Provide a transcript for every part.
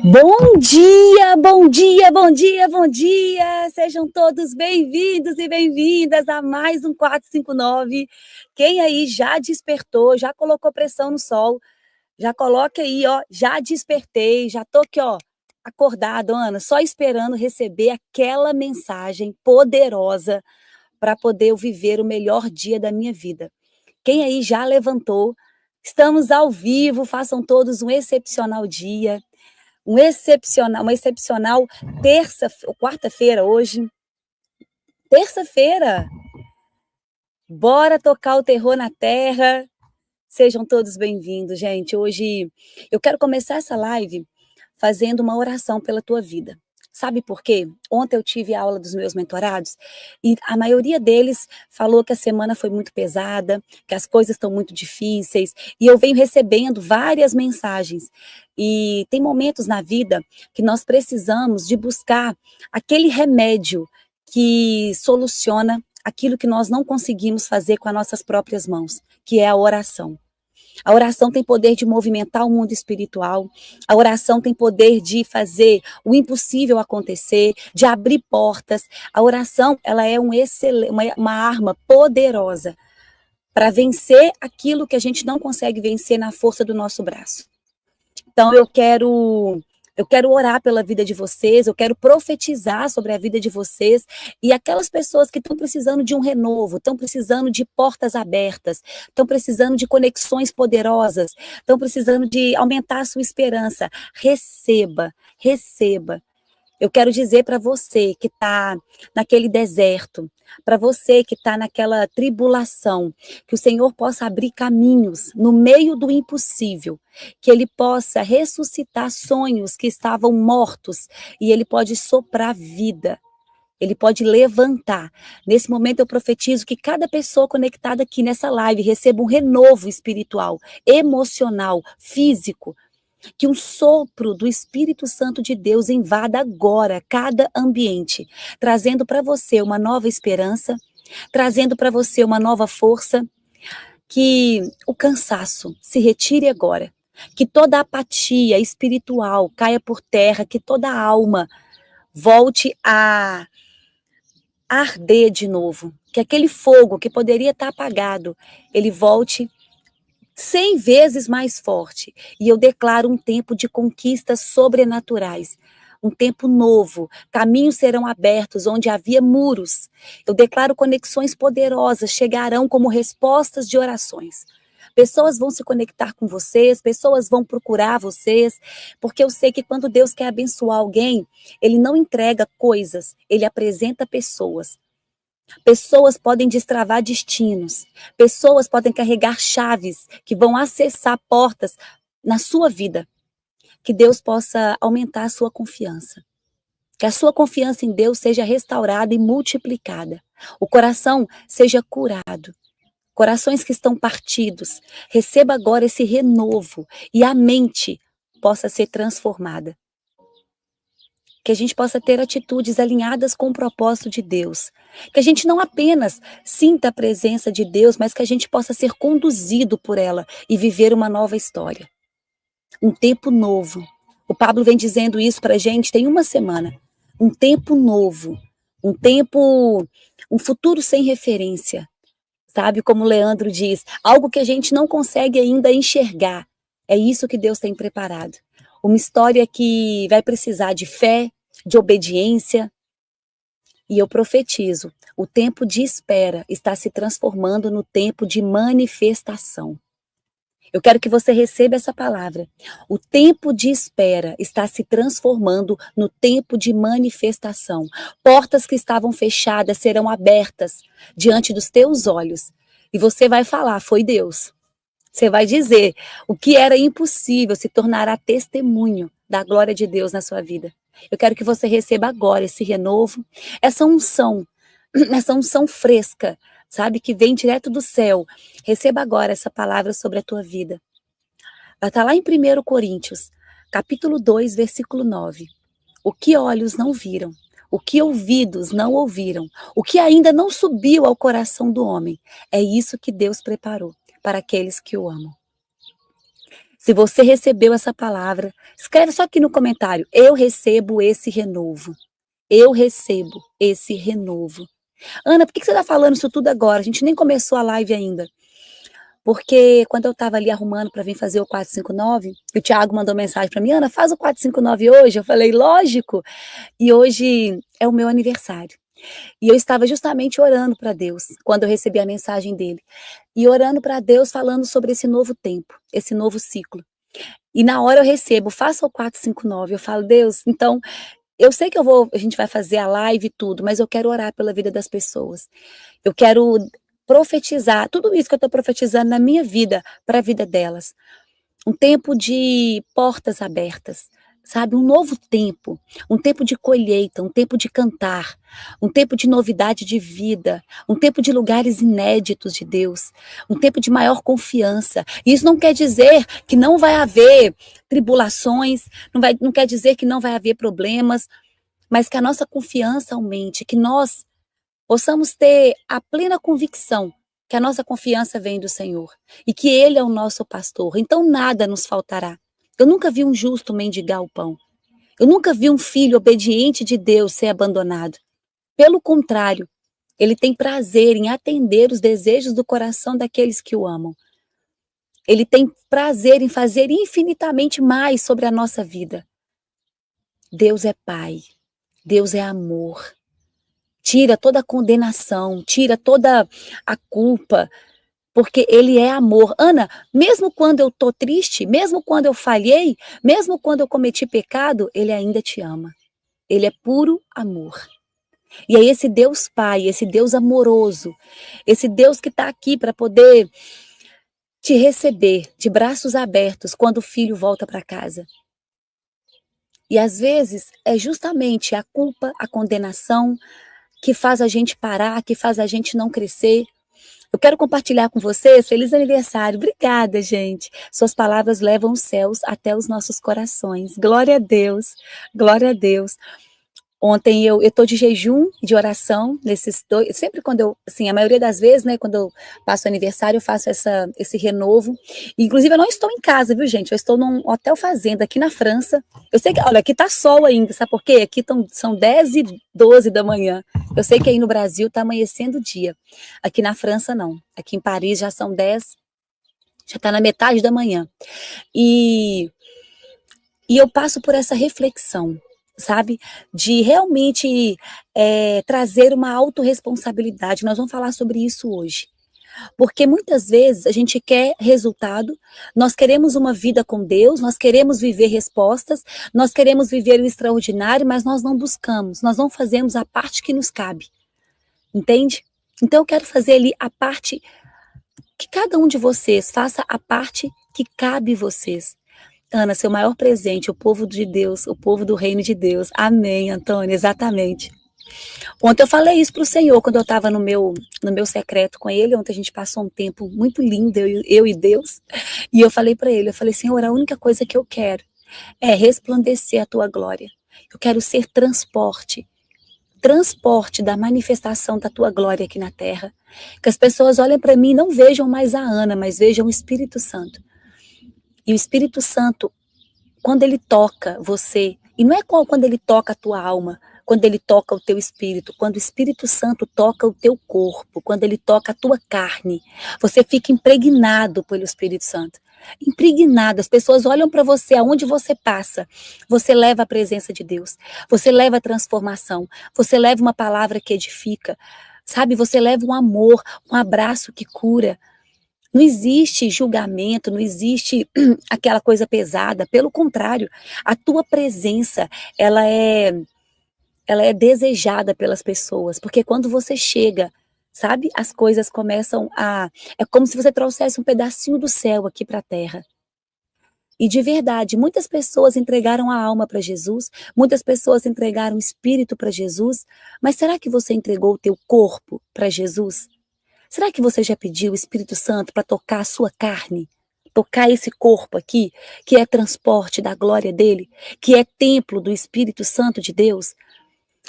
Bom dia, bom dia, bom dia, bom dia! Sejam todos bem-vindos e bem-vindas a mais um 459. Quem aí já despertou, já colocou pressão no sol, já coloca aí, ó, já despertei, já tô aqui, ó, acordado, Ana, só esperando receber aquela mensagem poderosa para poder eu viver o melhor dia da minha vida. Quem aí já levantou? Estamos ao vivo, façam todos um excepcional dia. Uma excepcional quarta-feira hoje. Terça-feira. Bora tocar o terror na terra. Sejam todos bem-vindos, gente. Hoje eu quero começar essa live fazendo uma oração pela tua vida. Sabe por quê? Ontem eu tive a aula dos meus mentorados e a maioria deles falou que a semana foi muito pesada, que as coisas estão muito difíceis, e eu venho recebendo várias mensagens. E tem momentos na vida que nós precisamos de buscar aquele remédio que soluciona aquilo que nós não conseguimos fazer com as nossas próprias mãos, que é a oração. A oração tem poder de movimentar o mundo espiritual. A oração tem poder de fazer o impossível acontecer, de abrir portas. A oração, ela é uma arma poderosa para vencer aquilo que a gente não consegue vencer na força do nosso braço. Então eu quero orar pela vida de vocês, eu quero profetizar sobre a vida de vocês e aquelas pessoas que estão precisando de um renovo, estão precisando de portas abertas, estão precisando de conexões poderosas, estão precisando de aumentar a sua esperança. Receba, receba. Eu quero dizer para você que está naquele deserto, para você que está naquela tribulação, que o Senhor possa abrir caminhos no meio do impossível, que Ele possa ressuscitar sonhos que estavam mortos e Ele pode soprar vida. Ele pode levantar. Nesse momento eu profetizo que cada pessoa conectada aqui nessa live receba um renovo espiritual, emocional, físico. Que um sopro do Espírito Santo de Deus invada agora cada ambiente, trazendo para você uma nova esperança, trazendo para você uma nova força, que o cansaço se retire agora, que toda apatia espiritual caia por terra, que toda alma volte a arder de novo, que aquele fogo que poderia estar apagado, ele volte 100 vezes mais forte. E eu declaro um tempo de conquistas sobrenaturais. Um tempo novo. Caminhos serão abertos onde havia muros. Eu declaro conexões poderosas chegarão como respostas de orações. Pessoas vão se conectar com vocês, pessoas vão procurar vocês, porque eu sei que quando Deus quer abençoar alguém, Ele não entrega coisas, Ele apresenta pessoas. Pessoas podem destravar destinos. Pessoas podem carregar chaves que vão acessar portas na sua vida. Que Deus possa aumentar a sua confiança. Que a sua confiança em Deus seja restaurada e multiplicada. O coração seja curado. Corações que estão partidos. Receba agora esse renovo e a mente possa ser transformada. Que a gente possa ter atitudes alinhadas com o propósito de Deus. Que a gente não apenas sinta a presença de Deus, mas que a gente possa ser conduzido por ela e viver uma nova história. Um tempo novo. O Pablo vem dizendo isso para a gente tem uma semana. Um tempo novo. Um futuro sem referência. Sabe, como o Leandro diz, algo que a gente não consegue ainda enxergar. É isso que Deus tem preparado. Uma história que vai precisar de fé, de obediência. E eu profetizo, o tempo de espera está se transformando no tempo de manifestação. Eu quero que você receba essa palavra. O tempo de espera está se transformando no tempo de manifestação. Portas que estavam fechadas serão abertas diante dos teus olhos. E você vai falar, foi Deus. Você vai dizer, o que era impossível se tornará testemunho da glória de Deus na sua vida. Eu quero que você receba agora esse renovo, essa unção fresca, sabe, que vem direto do céu. Receba agora essa palavra sobre a tua vida. Ela está lá em 1 Coríntios, capítulo 2, versículo 9. O que olhos não viram, o que ouvidos não ouviram, o que ainda não subiu ao coração do homem, é isso que Deus preparou para aqueles que o amam. Se você recebeu essa palavra, escreve só aqui no comentário: eu recebo esse renovo. Eu recebo esse renovo. Ana, por que você está falando isso tudo agora? A gente nem começou a live ainda. Porque quando eu estava ali arrumando para vir fazer o 459, o Thiago mandou mensagem para mim: Ana, faz o 459 hoje? Eu falei: lógico. E hoje é o meu aniversário. E eu estava justamente orando para Deus, quando eu recebi a mensagem dele. E orando para Deus, falando sobre esse novo tempo, esse novo ciclo. E na hora eu recebo: faça o 459. Eu falo: Deus, então, eu sei que a gente vai fazer a live e tudo, mas eu quero orar pela vida das pessoas. Eu quero profetizar tudo isso que eu estou profetizando na minha vida, para a vida delas. Um tempo de portas abertas, sabe? Um tempo de colheita, um tempo de cantar, um tempo de novidade de vida, um tempo de lugares inéditos de Deus, um tempo de maior confiança. E isso não quer dizer que não vai haver tribulações, não quer dizer que não vai haver problemas, mas que a nossa confiança aumente, que nós possamos ter a plena convicção que a nossa confiança vem do Senhor e que Ele é o nosso pastor, então nada nos faltará. Eu nunca vi um justo mendigar o pão. Eu nunca vi um filho obediente de Deus ser abandonado. Pelo contrário, Ele tem prazer em atender os desejos do coração daqueles que o amam. Ele tem prazer em fazer infinitamente mais sobre a nossa vida. Deus é Pai, Deus é amor. Tira toda a condenação, tira toda a culpa, porque Ele é amor. Ana, mesmo quando eu estou triste, mesmo quando eu falhei, mesmo quando eu cometi pecado, Ele ainda te ama. Ele é puro amor. E é esse Deus Pai, esse Deus amoroso, esse Deus que está aqui para poder te receber de braços abertos quando o filho volta para casa. E às vezes é justamente a culpa, a condenação, que faz a gente parar, que faz a gente não crescer. Eu quero compartilhar com vocês, feliz aniversário, obrigada, gente. Suas palavras levam os céus até os nossos corações. Glória a Deus, glória a Deus. Ontem eu estou de jejum, de oração, nesses dois, sempre quando eu, assim, a maioria das vezes, né, quando eu passo aniversário, eu faço esse renovo. Inclusive, eu não estou em casa, viu, gente? Eu estou num hotel fazenda aqui na França. Eu sei que, olha, aqui tá sol ainda, sabe por quê? Aqui são 10h12 da manhã. Eu sei que aí no Brasil tá amanhecendo o dia. Aqui na França, não. Aqui em Paris já são 10, já tá na metade da manhã. E eu passo por essa reflexão, sabe? De realmente trazer uma autorresponsabilidade. Nós vamos falar sobre isso hoje. Porque muitas vezes a gente quer resultado, nós queremos uma vida com Deus, nós queremos viver respostas, nós queremos viver o extraordinário, mas nós não buscamos, nós não fazemos a parte que nos cabe. Entende? Então eu quero fazer ali a parte que cada um de vocês faça a parte que cabe vocês. Ana, seu maior presente, o povo de Deus, o povo do reino de Deus. Amém, Antônia, exatamente. Ontem eu falei isso para o Senhor, quando eu estava no meu secreto com Ele. Ontem a gente passou um tempo muito lindo, eu e Deus. E eu falei para Ele, eu falei: Senhor, a única coisa que eu quero é resplandecer a Tua glória. Eu quero ser transporte da manifestação da Tua glória aqui na terra. Que as pessoas olhem para mim e não vejam mais a Ana, mas vejam o Espírito Santo. E o Espírito Santo, quando ele toca você, e não é quando ele toca a tua alma, quando ele toca o teu espírito, quando o Espírito Santo toca o teu corpo, quando ele toca a tua carne, você fica impregnado pelo Espírito Santo. Impregnado, as pessoas olham para você, aonde você passa, você leva a presença de Deus, você leva a transformação, você leva uma palavra que edifica, sabe? Você leva um amor, um abraço que cura. Não existe julgamento, não existe aquela coisa pesada, pelo contrário, a tua presença, ela é desejada pelas pessoas, porque quando você chega, sabe, as coisas começam é como se você trouxesse um pedacinho do céu aqui para a terra. E de verdade, muitas pessoas entregaram a alma para Jesus, muitas pessoas entregaram o espírito para Jesus, mas será que você entregou o teu corpo para Jesus? Será que você já pediu o Espírito Santo para tocar a sua carne? Tocar esse corpo aqui, que é transporte da glória dele, que é templo do Espírito Santo de Deus?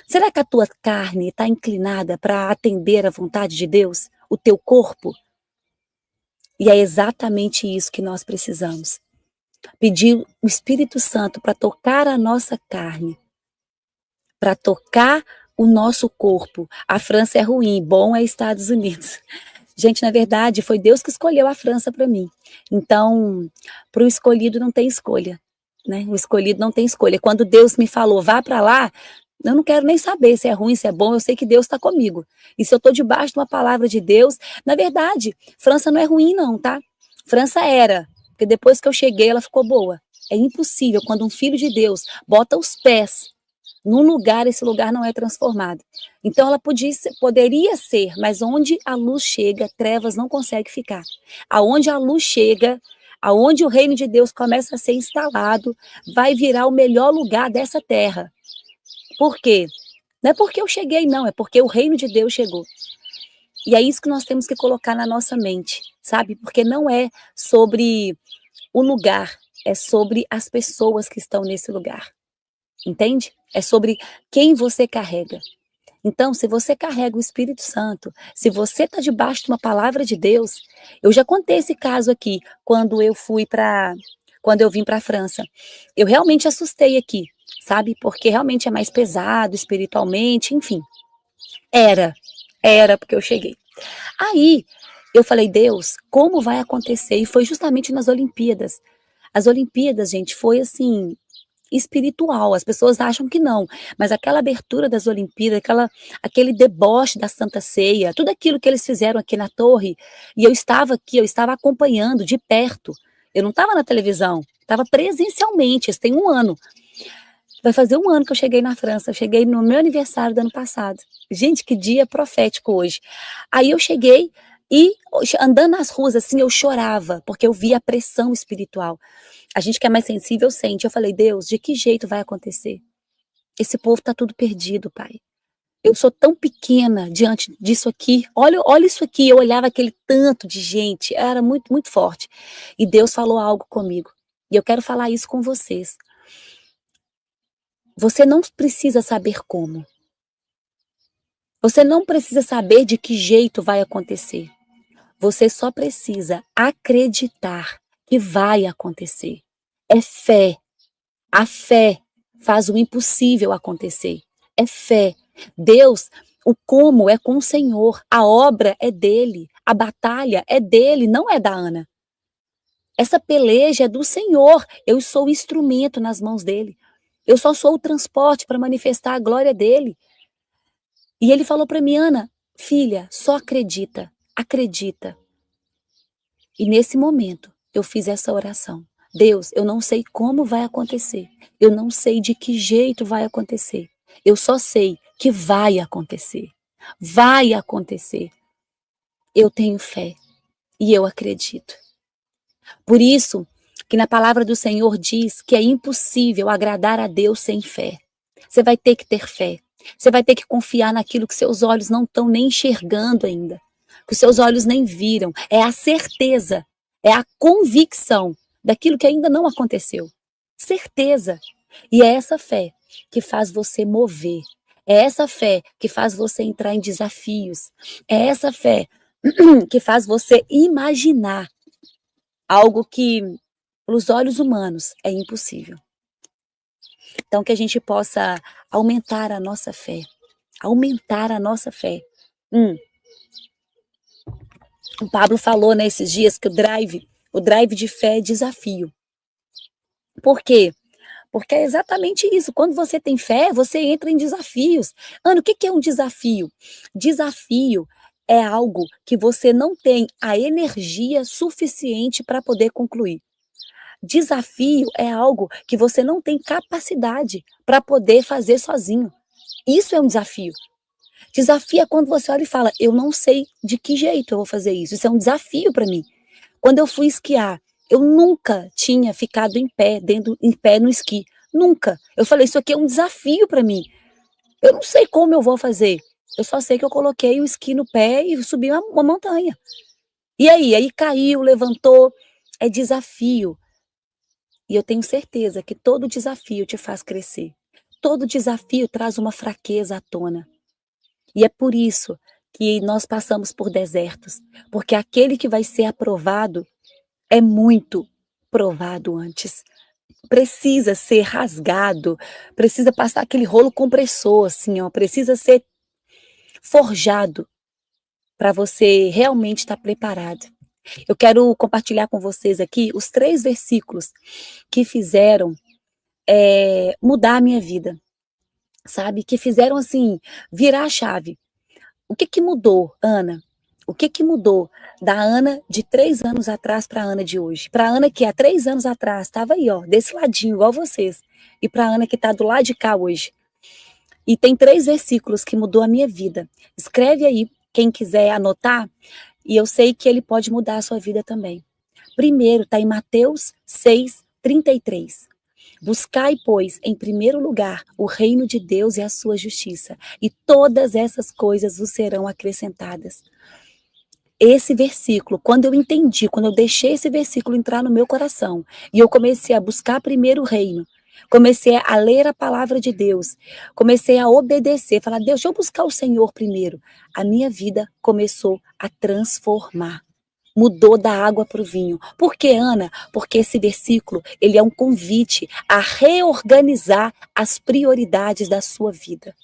Será que a tua carne está inclinada para atender à vontade de Deus? O teu corpo? E é exatamente isso que nós precisamos. pedir o Espírito Santo para tocar a nossa carne, para tocar o nosso corpo. A França é ruim, bom é Estados Unidos. Gente, na verdade, foi Deus que escolheu a França para mim. Então, para o escolhido não tem escolha, né? O escolhido não tem escolha. Quando Deus me falou, vá para lá, eu não quero nem saber se é ruim, se é bom, eu sei que Deus está comigo. E se eu estou debaixo de uma palavra de Deus, na verdade, França não é ruim não, tá? França era, porque depois que eu cheguei, ela ficou boa. É impossível, quando um filho de Deus bota os pés num lugar, esse lugar não é transformado. Então ela poderia ser, mas onde a luz chega, trevas não conseguem ficar. Aonde a luz chega, aonde o reino de Deus começa a ser instalado, vai virar o melhor lugar dessa terra. Por quê? Não é porque eu cheguei, não, é porque o reino de Deus chegou. E é isso que nós temos que colocar na nossa mente, sabe? Porque não é sobre o lugar, é sobre as pessoas que estão nesse lugar. Entende? É sobre quem você carrega. Então, se você carrega o Espírito Santo, se você está debaixo de uma palavra de Deus, eu já contei esse caso aqui, quando eu vim para a França. Eu realmente assustei aqui, sabe? Porque realmente é mais pesado espiritualmente, enfim. Era porque eu cheguei. Aí, eu falei, Deus, como vai acontecer? E foi justamente nas Olimpíadas. As Olimpíadas, gente, foi assim, espiritual. As pessoas acham que não, mas aquela abertura das Olimpíadas, aquele deboche da Santa Ceia, tudo aquilo que eles fizeram aqui na torre, e eu estava aqui, eu estava acompanhando de perto. Eu não estava na televisão, estava presencialmente. Isso tem um ano. Vai fazer um ano que eu cheguei na França. Eu cheguei no meu aniversário do ano passado. Gente, que dia profético hoje. Aí eu cheguei e andando nas ruas assim, eu chorava, porque eu via a pressão espiritual. A gente que é mais sensível sente. Eu falei, Deus, de que jeito vai acontecer? Esse povo tá tudo perdido, Pai. Eu sou tão pequena diante disso aqui. Olha isso aqui. Eu olhava aquele tanto de gente. Era muito, muito forte. E Deus falou algo comigo. E eu quero falar isso com vocês. Você não precisa saber como. Você não precisa saber de que jeito vai acontecer. Você só precisa acreditar que vai acontecer. É fé. A fé faz o impossível acontecer. É fé. Deus, o como é com o Senhor. A obra é dele. A batalha é dele, não é da Ana. Essa peleja é do Senhor. Eu sou o instrumento nas mãos dele. Eu só sou o transporte para manifestar a glória dele. E ele falou para mim, Ana, filha, só acredita. Acredita. E nesse momento, eu fiz essa oração. Deus, eu não sei como vai acontecer. Eu não sei de que jeito vai acontecer. Eu só sei que vai acontecer. Vai acontecer. Eu tenho fé e eu acredito. Por isso que na palavra do Senhor diz que é impossível agradar a Deus sem fé. Você vai ter que ter fé. Você vai ter que confiar naquilo que seus olhos não estão nem enxergando ainda. Que os seus olhos nem viram. É a certeza, é a convicção daquilo que ainda não aconteceu. Certeza. E é essa fé que faz você mover. É essa fé que faz você entrar em desafios. É essa fé que faz você imaginar algo que, pelos olhos humanos, é impossível. Então, que a gente possa aumentar a nossa fé. Aumentar a nossa fé. O Pablo falou nesses dias que o drive de fé é desafio. Por quê? Porque é exatamente isso. Quando você tem fé, você entra em desafios. Ana, o que é um desafio? Desafio é algo que você não tem a energia suficiente para poder concluir. Desafio é algo que você não tem capacidade para poder fazer sozinho. Isso é um desafio. Desafio é quando você olha e fala, eu não sei de que jeito eu vou fazer isso. Isso é um desafio para mim. Quando eu fui esquiar, eu nunca tinha ficado em pé no esqui. Nunca. Eu falei, isso aqui é um desafio para mim. Eu não sei como eu vou fazer. Eu só sei que eu coloquei o esqui no pé e subi uma montanha. E aí caiu, levantou. É desafio. E eu tenho certeza que todo desafio te faz crescer. Todo desafio traz uma fraqueza à tona. E é por isso que nós passamos por desertos. Porque aquele que vai ser aprovado é muito provado antes. Precisa ser rasgado, precisa passar aquele rolo compressor, assim, ó, precisa ser forjado para você realmente estar preparado. Eu quero compartilhar com vocês aqui os 3 versículos que fizeram mudar a minha vida, sabe? Que fizeram, assim, virar a chave. O que que mudou, Ana? O que que mudou da Ana de 3 anos atrás para a Ana de hoje? Para a Ana que há 3 anos atrás estava aí, ó, desse ladinho, igual vocês. E para a Ana que está do lado de cá hoje. E tem 3 versículos que mudou a minha vida. Escreve aí, quem quiser anotar, e eu sei que ele pode mudar a sua vida também. Primeiro, está em Mateus 6:33. Buscai, pois, em primeiro lugar, o reino de Deus e a sua justiça, e todas essas coisas vos serão acrescentadas. Esse versículo, quando eu entendi, quando eu deixei esse versículo entrar no meu coração, e eu comecei a buscar primeiro o reino, comecei a ler a palavra de Deus, comecei a obedecer, falar, Deus, deixa eu buscar o Senhor primeiro. A minha vida começou a transformar. Mudou da água para o vinho. Por quê, Ana? Porque esse versículo, ele é um convite a reorganizar as prioridades da sua vida.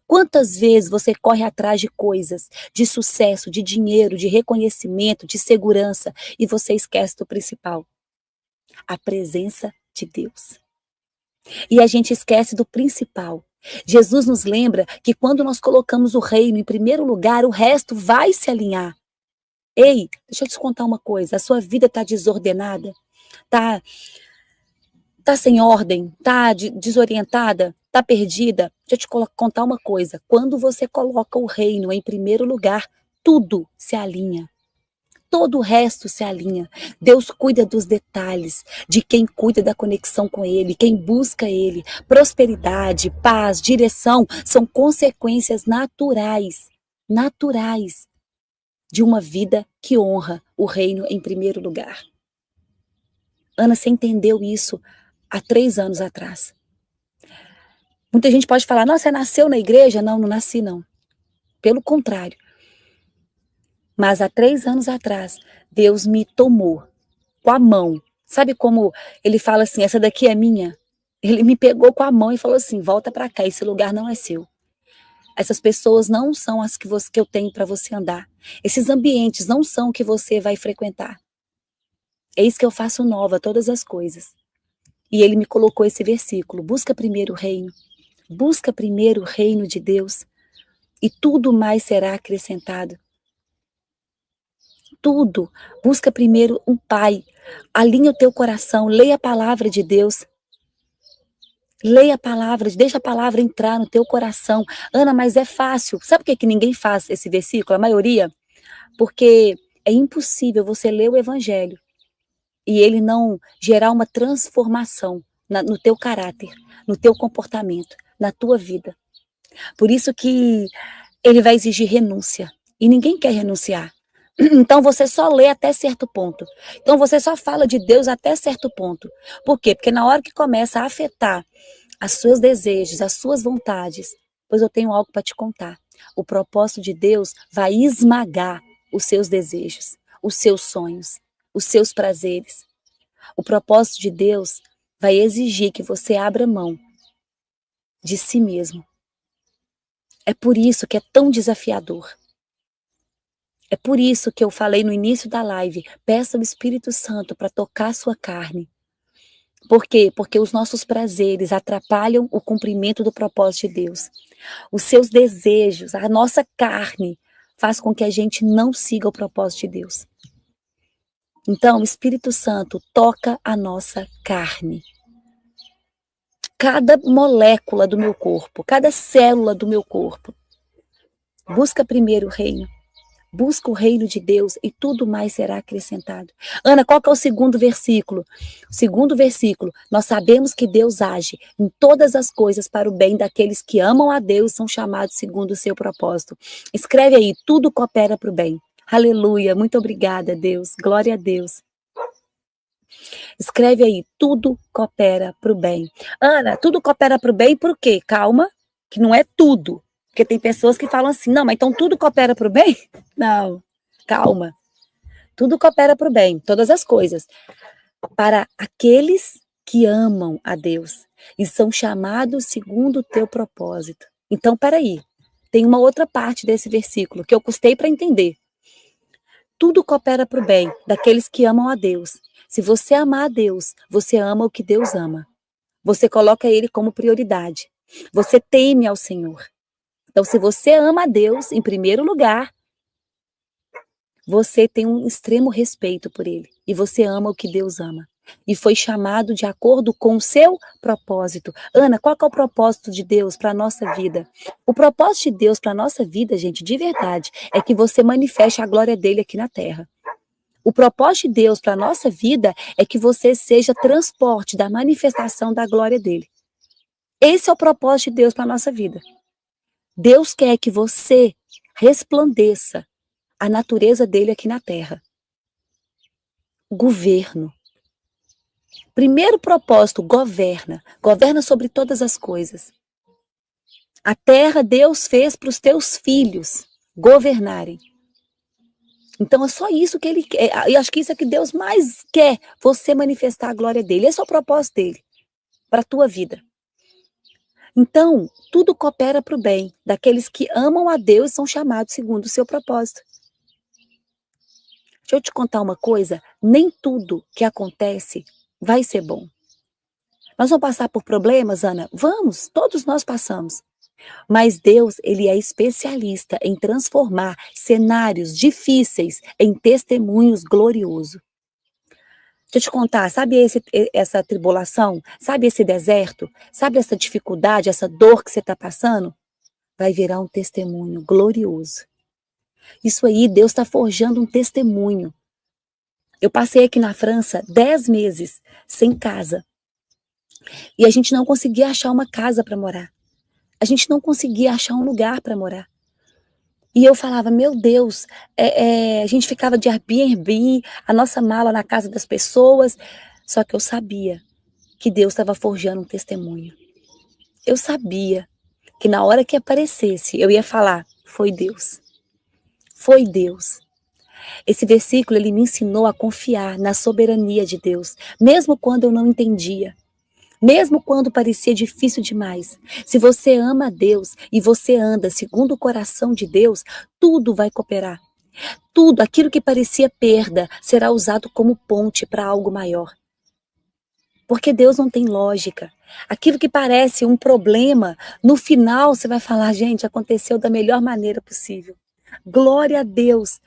Quantas vezes você corre atrás de coisas, de sucesso, de dinheiro, de reconhecimento, de segurança, e você esquece do principal? A presença de Deus. E a gente esquece do principal. Jesus nos lembra que quando nós colocamos o reino em primeiro lugar, o resto vai se alinhar. Ei, deixa eu te contar uma coisa, a sua vida está desordenada? Tá sem ordem? Tá desorientada? Tá perdida? Deixa eu te contar uma coisa, quando você coloca o reino em primeiro lugar, tudo se alinha. Todo o resto se alinha. Deus cuida dos detalhes, de quem cuida da conexão com Ele, quem busca Ele. Prosperidade, paz, direção são consequências naturais de uma vida que honra o reino em primeiro lugar. Ana, você entendeu isso há 3 anos atrás. Muita gente pode falar, nossa, você nasceu na igreja? Não, não nasci não. Pelo contrário. Mas há 3 anos atrás, Deus me tomou com a mão. Sabe como ele fala assim, essa daqui é minha? Ele me pegou com a mão e falou assim, volta para cá, esse lugar não é seu. Essas pessoas não são as que eu tenho para você andar. Esses ambientes não são o que você vai frequentar. Eis que eu faço nova todas as coisas. E ele me colocou esse versículo, busca primeiro o reino. Busca primeiro o reino de Deus e tudo mais será acrescentado. Tudo. Busca primeiro um Pai. Alinha o teu coração, leia a palavra de Deus. Leia a palavra, deixa a palavra entrar no teu coração. Ana, mas é fácil. Sabe por que ninguém faz esse versículo? A maioria? Porque é impossível você ler o evangelho e ele não gerar uma transformação no teu caráter, no teu comportamento, na tua vida. Por isso que ele vai exigir renúncia. E ninguém quer renunciar. Então você só lê até certo ponto. Então você só fala de Deus até certo ponto. Por quê? Porque na hora que começa a afetar os seus desejos, as suas vontades, pois eu tenho algo para te contar. O propósito de Deus vai esmagar os seus desejos, os seus sonhos, os seus prazeres. O propósito de Deus vai exigir que você abra mão de si mesmo. É por isso que é tão desafiador. É por isso que eu falei no início da live, peça ao Espírito Santo para tocar a sua carne. Por quê? Porque os nossos prazeres atrapalham o cumprimento do propósito de Deus. Os seus desejos, a nossa carne, faz com que a gente não siga o propósito de Deus. Então, o Espírito Santo toca a nossa carne. Cada molécula do meu corpo, cada célula do meu corpo. Busca primeiro o reino. Busca o reino de Deus e tudo mais será acrescentado. Ana, qual que é o segundo versículo? O segundo versículo, nós sabemos que Deus age em todas as coisas para o bem daqueles que amam a Deus e são chamados segundo o seu propósito. Escreve aí, tudo coopera para o bem. Aleluia, muito obrigada, Deus. Glória a Deus. Escreve aí, tudo coopera para o bem. Ana, tudo coopera para o bem por quê? Calma, que não é tudo. Porque tem pessoas que falam assim, não, mas então tudo coopera para o bem? Não, calma. Tudo coopera para o bem, todas as coisas. para aqueles que amam a Deus e são chamados segundo o teu propósito. Então, peraí, tem uma outra parte desse versículo que eu custei para entender. Tudo coopera para o bem daqueles que amam a Deus. Se você amar a Deus, você ama o que Deus ama. Você coloca Ele como prioridade. Você teme ao Senhor. Então, se você ama a Deus, em primeiro lugar, você tem um extremo respeito por Ele. E você ama o que Deus ama. E foi chamado de acordo com o seu propósito. Ana, qual que é o propósito de Deus para a nossa vida? O propósito de Deus para a nossa vida, gente, de verdade, é que você manifeste a glória dele aqui na terra. O propósito de Deus para a nossa vida é que você seja transporte da manifestação da glória dele. Esse é o propósito de Deus para a nossa vida. Deus quer que você resplandeça a natureza dele aqui na terra. Governo. Primeiro propósito, governa. Governa sobre todas as coisas. A terra Deus fez para os teus filhos governarem. Então é só isso que ele quer. E acho que isso é que Deus mais quer, você manifestar a glória dele. Esse é o propósito dele para a tua vida. Então, tudo coopera para o bem daqueles que amam a Deus e são chamados segundo o seu propósito. Deixa eu te contar uma coisa, nem tudo que acontece vai ser bom. Nós vamos passar por problemas, Ana? Vamos, todos nós passamos. Mas Deus, ele é especialista em transformar cenários difíceis em testemunhos gloriosos. Deixa eu te contar, sabe essa tribulação? Sabe esse deserto? Sabe essa dificuldade, essa dor que você está passando? Vai virar um testemunho glorioso. Isso aí, Deus está forjando um testemunho. Eu passei aqui na França 10 meses sem casa. E a gente não conseguia achar uma casa para morar. A gente não conseguia achar um lugar para morar. E eu falava, meu Deus, a gente ficava de Airbnb, a nossa mala na casa das pessoas. Só que eu sabia que Deus estava forjando um testemunho. Eu sabia que na hora que aparecesse, eu ia falar, foi Deus. Foi Deus. Esse versículo, ele me ensinou a confiar na soberania de Deus, mesmo quando eu não entendia. Mesmo quando parecia difícil demais, se você ama a Deus e você anda segundo o coração de Deus, tudo vai cooperar. Tudo, aquilo que parecia perda, será usado como ponte para algo maior. Porque Deus não tem lógica. Aquilo que parece um problema, no final você vai falar, gente, aconteceu da melhor maneira possível. Glória a Deus.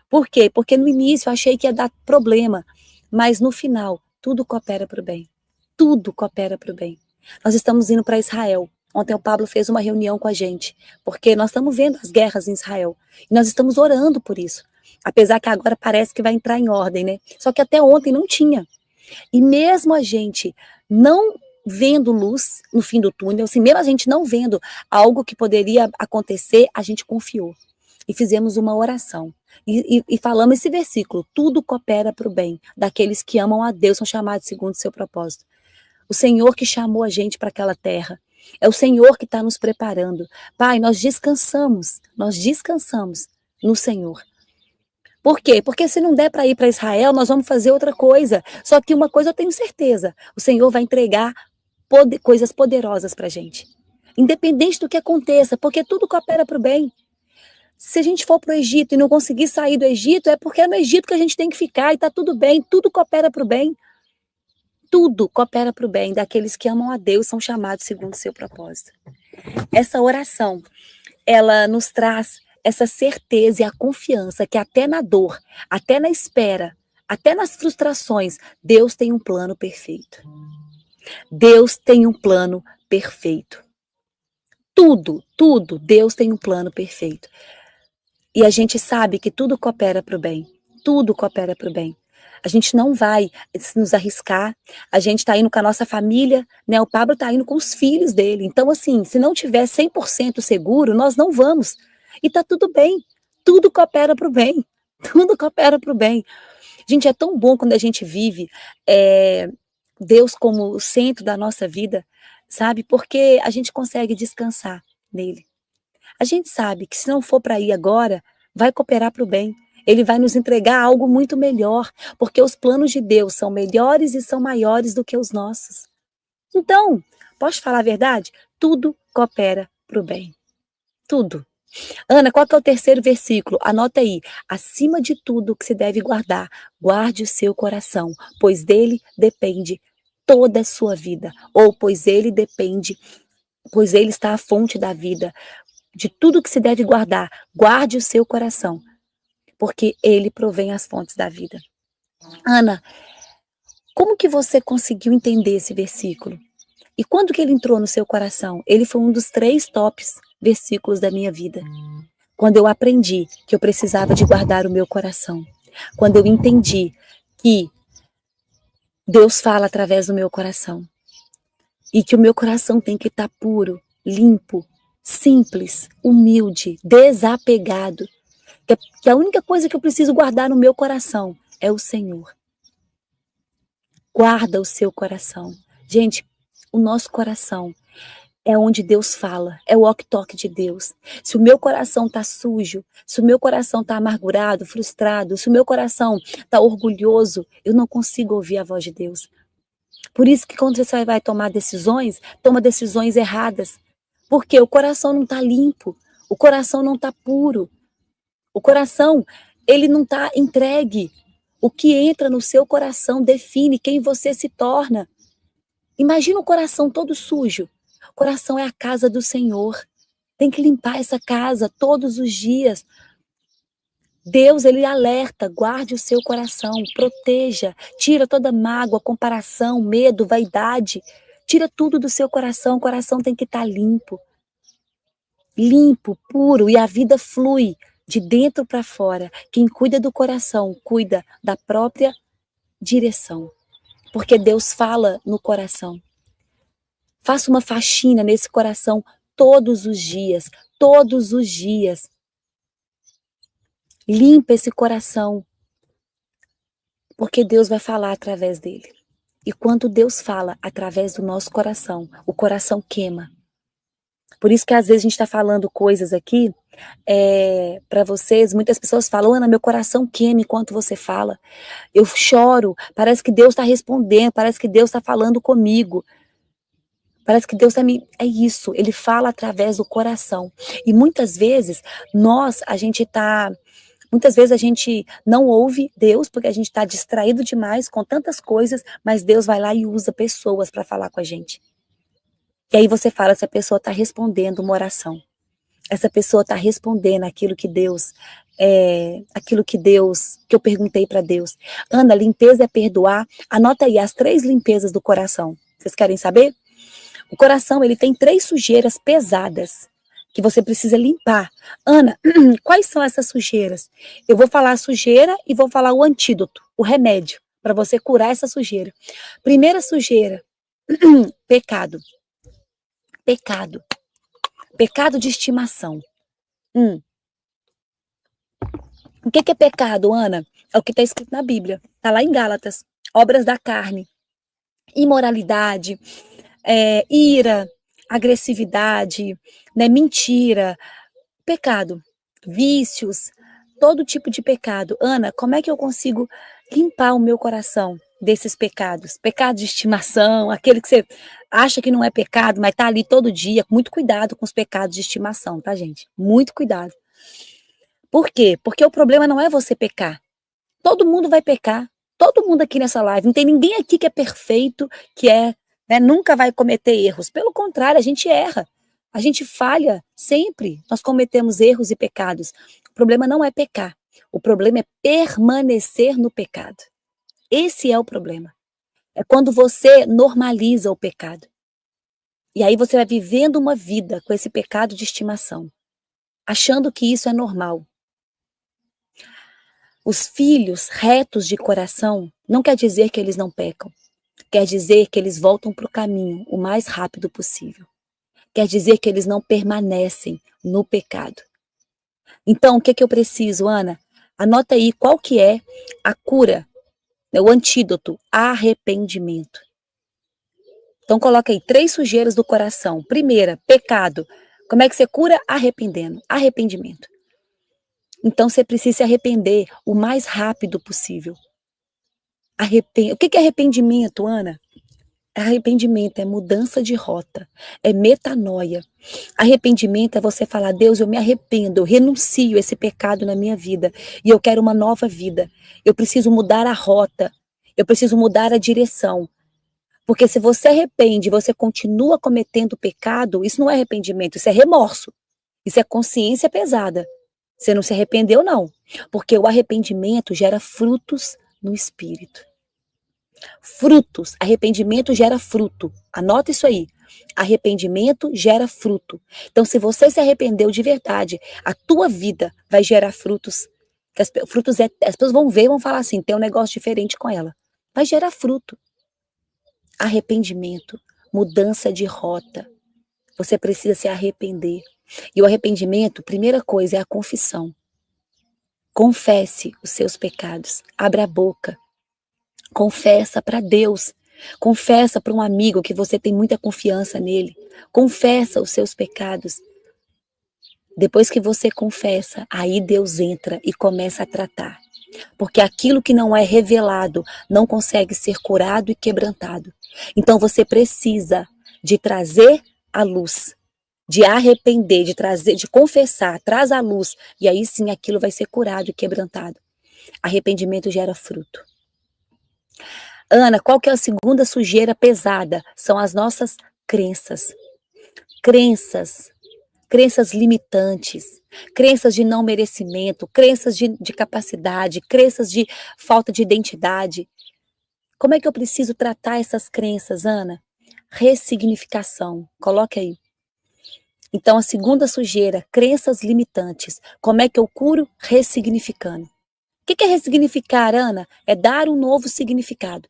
Por quê? Porque no início eu achei que ia dar problema, mas no final tudo coopera para o bem. Tudo coopera para o bem. Nós estamos indo para Israel. Ontem o Pablo fez uma reunião com a gente, porque nós estamos vendo as guerras em Israel. E nós estamos orando por isso. Apesar que agora parece que vai entrar em ordem, né? Só que até ontem não tinha. E mesmo a gente não vendo luz no fim do túnel, assim, mesmo a gente não vendo algo que poderia acontecer, a gente confiou. E fizemos uma oração. E falamos esse versículo, tudo coopera para o bem daqueles que amam a Deus, são chamados segundo o seu propósito. O Senhor que chamou a gente para aquela terra. É o Senhor que está nos preparando. Pai, nós descansamos no Senhor. Por quê? Porque se não der para ir para Israel, nós vamos fazer outra coisa. Só que uma coisa eu tenho certeza, o Senhor vai entregar coisas poderosas para a gente. Independente do que aconteça, porque tudo coopera para o bem. Se a gente for para o Egito e não conseguir sair do Egito, é porque é no Egito que a gente tem que ficar e está tudo bem, tudo coopera para o bem. Tudo coopera para o bem daqueles que amam a Deus, são chamados segundo o seu propósito. Essa oração, ela nos traz essa certeza e a confiança que até na dor, até na espera, até nas frustrações, Deus tem um plano perfeito. Deus tem um plano perfeito. Tudo, Deus tem um plano perfeito. E a gente sabe que tudo coopera para o bem. Tudo coopera para o bem. A gente não vai nos arriscar, a gente está indo com a nossa família, né? O Pablo está indo com os filhos dele. Então, assim, se não tiver 100% seguro, nós não vamos. E tá tudo bem, tudo coopera para o bem, tudo coopera para o bem. Gente, é tão bom quando a gente vive Deus como o centro da nossa vida, sabe? Porque a gente consegue descansar nele. A gente sabe que se não for para ir agora, vai cooperar para o bem. Ele vai nos entregar algo muito melhor, porque os planos de Deus são melhores e são maiores do que os nossos. Então, posso falar a verdade? Tudo coopera para o bem. Tudo. Ana, qual que é o terceiro versículo? Anota aí. Acima de tudo que se deve guardar, guarde o seu coração, pois dele depende toda a sua vida. Ou pois ele depende, pois ele está a fonte da vida. De tudo que se deve guardar, guarde o seu coração, porque ele provém as fontes da vida. Ana, como que você conseguiu entender esse versículo? E quando que ele entrou no seu coração? Ele foi um dos 3 tops versículos da minha vida. Quando eu aprendi que eu precisava de guardar o meu coração. Quando eu entendi que Deus fala através do meu coração. E que o meu coração tem que estar puro, limpo, simples, humilde, desapegado. Que a única coisa que eu preciso guardar no meu coração é o Senhor. Guarda o seu coração. Gente, o nosso coração é onde Deus fala, é o walk-talk de Deus. Se o meu coração está sujo, se o meu coração está amargurado, frustrado, se o meu coração está orgulhoso, eu não consigo ouvir a voz de Deus. Por isso que quando você vai tomar decisões, toma decisões erradas. Porque o coração não está limpo, o coração não está puro, o coração, ele não está entregue. O que entra no seu coração define quem você se torna. Imagina o coração todo sujo. O coração é a casa do Senhor. Tem que limpar essa casa todos os dias. Deus, ele alerta, guarde o seu coração, proteja, tira toda mágoa, comparação, medo, vaidade. Tira tudo do seu coração, o coração tem que estar limpo. Limpo, puro, e a vida flui de dentro para fora. Quem cuida do coração, cuida da própria direção. Porque Deus fala no coração. Faça uma faxina nesse coração todos os dias, todos os dias. Limpa esse coração, porque Deus vai falar através dele. E quando Deus fala através do nosso coração, o coração queima. Por isso que às vezes a gente está falando coisas aqui para vocês, muitas pessoas falam, Ana, meu coração queima enquanto você fala. Eu choro, parece que Deus está respondendo, parece que Deus está falando comigo. Parece que Deus está me... É isso, ele fala através do coração. E muitas vezes, muitas vezes a gente não ouve Deus, porque a gente está distraído demais com tantas coisas, mas Deus vai lá e usa pessoas para falar com a gente. E aí você fala, essa pessoa está respondendo uma oração. Essa pessoa está respondendo aquilo que que eu perguntei para Deus. Ana, limpeza é perdoar. Anota aí as 3 limpezas do coração. Vocês querem saber? O coração, ele tem 3 sujeiras pesadas que você precisa limpar. Ana, quais são essas sujeiras? Eu vou falar a sujeira e vou falar o antídoto, o remédio, para você curar essa sujeira. Primeira sujeira, pecado. Pecado. Pecado de estimação. O que é pecado, Ana? É o que está escrito na Bíblia. Está lá em Gálatas. Obras da carne. Imoralidade, ira, agressividade, né, mentira, pecado, vícios, todo tipo de pecado. Ana, como é que eu consigo limpar o meu coração desses pecados? Pecado de estimação, aquele que você acha que não é pecado, mas tá ali todo dia. Muito cuidado com os pecados de estimação, tá, gente? Muito cuidado. Por quê? Porque o problema não é você pecar. Todo mundo vai pecar. Todo mundo aqui nessa live. Não tem ninguém aqui que é perfeito, nunca vai cometer erros. Pelo contrário, a gente erra. A gente falha sempre. Nós cometemos erros e pecados. O problema não é pecar. O problema é permanecer no pecado. Esse é o problema. É quando você normaliza o pecado. E aí você vai vivendo uma vida com esse pecado de estimação, achando que isso é normal. Os filhos retos de coração não quer dizer que eles não pecam. Quer dizer que eles voltam para o caminho o mais rápido possível. Quer dizer que eles não permanecem no pecado. Então, o que eu preciso, Ana? Anota aí qual que é a cura, o antídoto, arrependimento. Então, coloca aí 3 sujeiras do coração. Primeira, pecado. Como é que você cura? Arrependendo. Arrependimento. Então você precisa se arrepender o mais rápido possível. O que é arrependimento, Ana? Arrependimento é mudança de rota, é metanoia. Arrependimento é você falar: Deus, eu me arrependo, eu renuncio esse pecado na minha vida e eu quero uma nova vida. Eu preciso mudar a rota, eu preciso mudar a direção. Porque se você arrepende e você continua cometendo pecado, isso não é arrependimento, isso é remorso. Isso é consciência pesada. Você não se arrependeu, não. Porque o arrependimento gera frutos no espírito. Frutos. Arrependimento gera fruto. Anota isso aí. Arrependimento gera fruto. Então, se você se arrependeu de verdade, a tua vida vai gerar frutos. As pessoas vão ver e vão falar assim: tem um negócio diferente com ela. Vai gerar fruto. Arrependimento, mudança de rota. Você precisa se arrepender. E o arrependimento, primeira coisa, é a confissão. Confesse os seus pecados. Abra a boca. Confessa para Deus. Confessa para um amigo que você tem muita confiança nele. Confessa os seus pecados. Depois que você confessa, aí Deus entra e começa a tratar. Porque aquilo que não é revelado não consegue ser curado e quebrantado. Então você precisa de trazer a luz, de arrepender, de trazer, de confessar, traz a luz, e aí sim aquilo vai ser curado e quebrantado. Arrependimento gera fruto. Ana, qual que é a segunda sujeira pesada? São as nossas crenças. Crenças limitantes, crenças de não merecimento, crenças de capacidade, crenças de falta de identidade. Como é que eu preciso tratar essas crenças, Ana? Ressignificação. Coloque aí. Então, a segunda sujeira, crenças limitantes. Como é que eu curo? Ressignificando. O que é ressignificar, Ana? É dar um novo significado.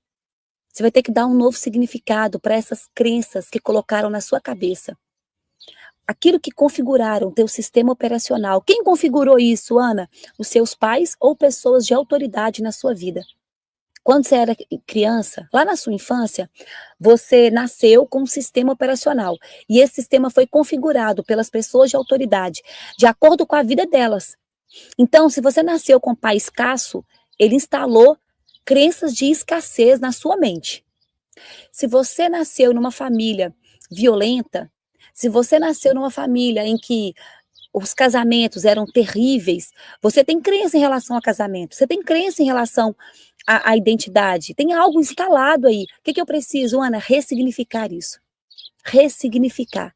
Você vai ter que dar um novo significado para essas crenças que colocaram na sua cabeça. Aquilo que configuraram teu sistema operacional. Quem configurou isso, Ana? Os seus pais ou pessoas de autoridade na sua vida. Quando você era criança, lá na sua infância, você nasceu com um sistema operacional. E esse sistema foi configurado pelas pessoas de autoridade, de acordo com a vida delas. Então, se você nasceu com um pai escasso, ele instalou crenças de escassez na sua mente. Se você nasceu numa família violenta, se você nasceu numa família em que os casamentos eram terríveis, você tem crença em relação ao casamento, você tem crença em relação à identidade, tem algo instalado aí. O que eu preciso, Ana? Ressignificar isso. Ressignificar.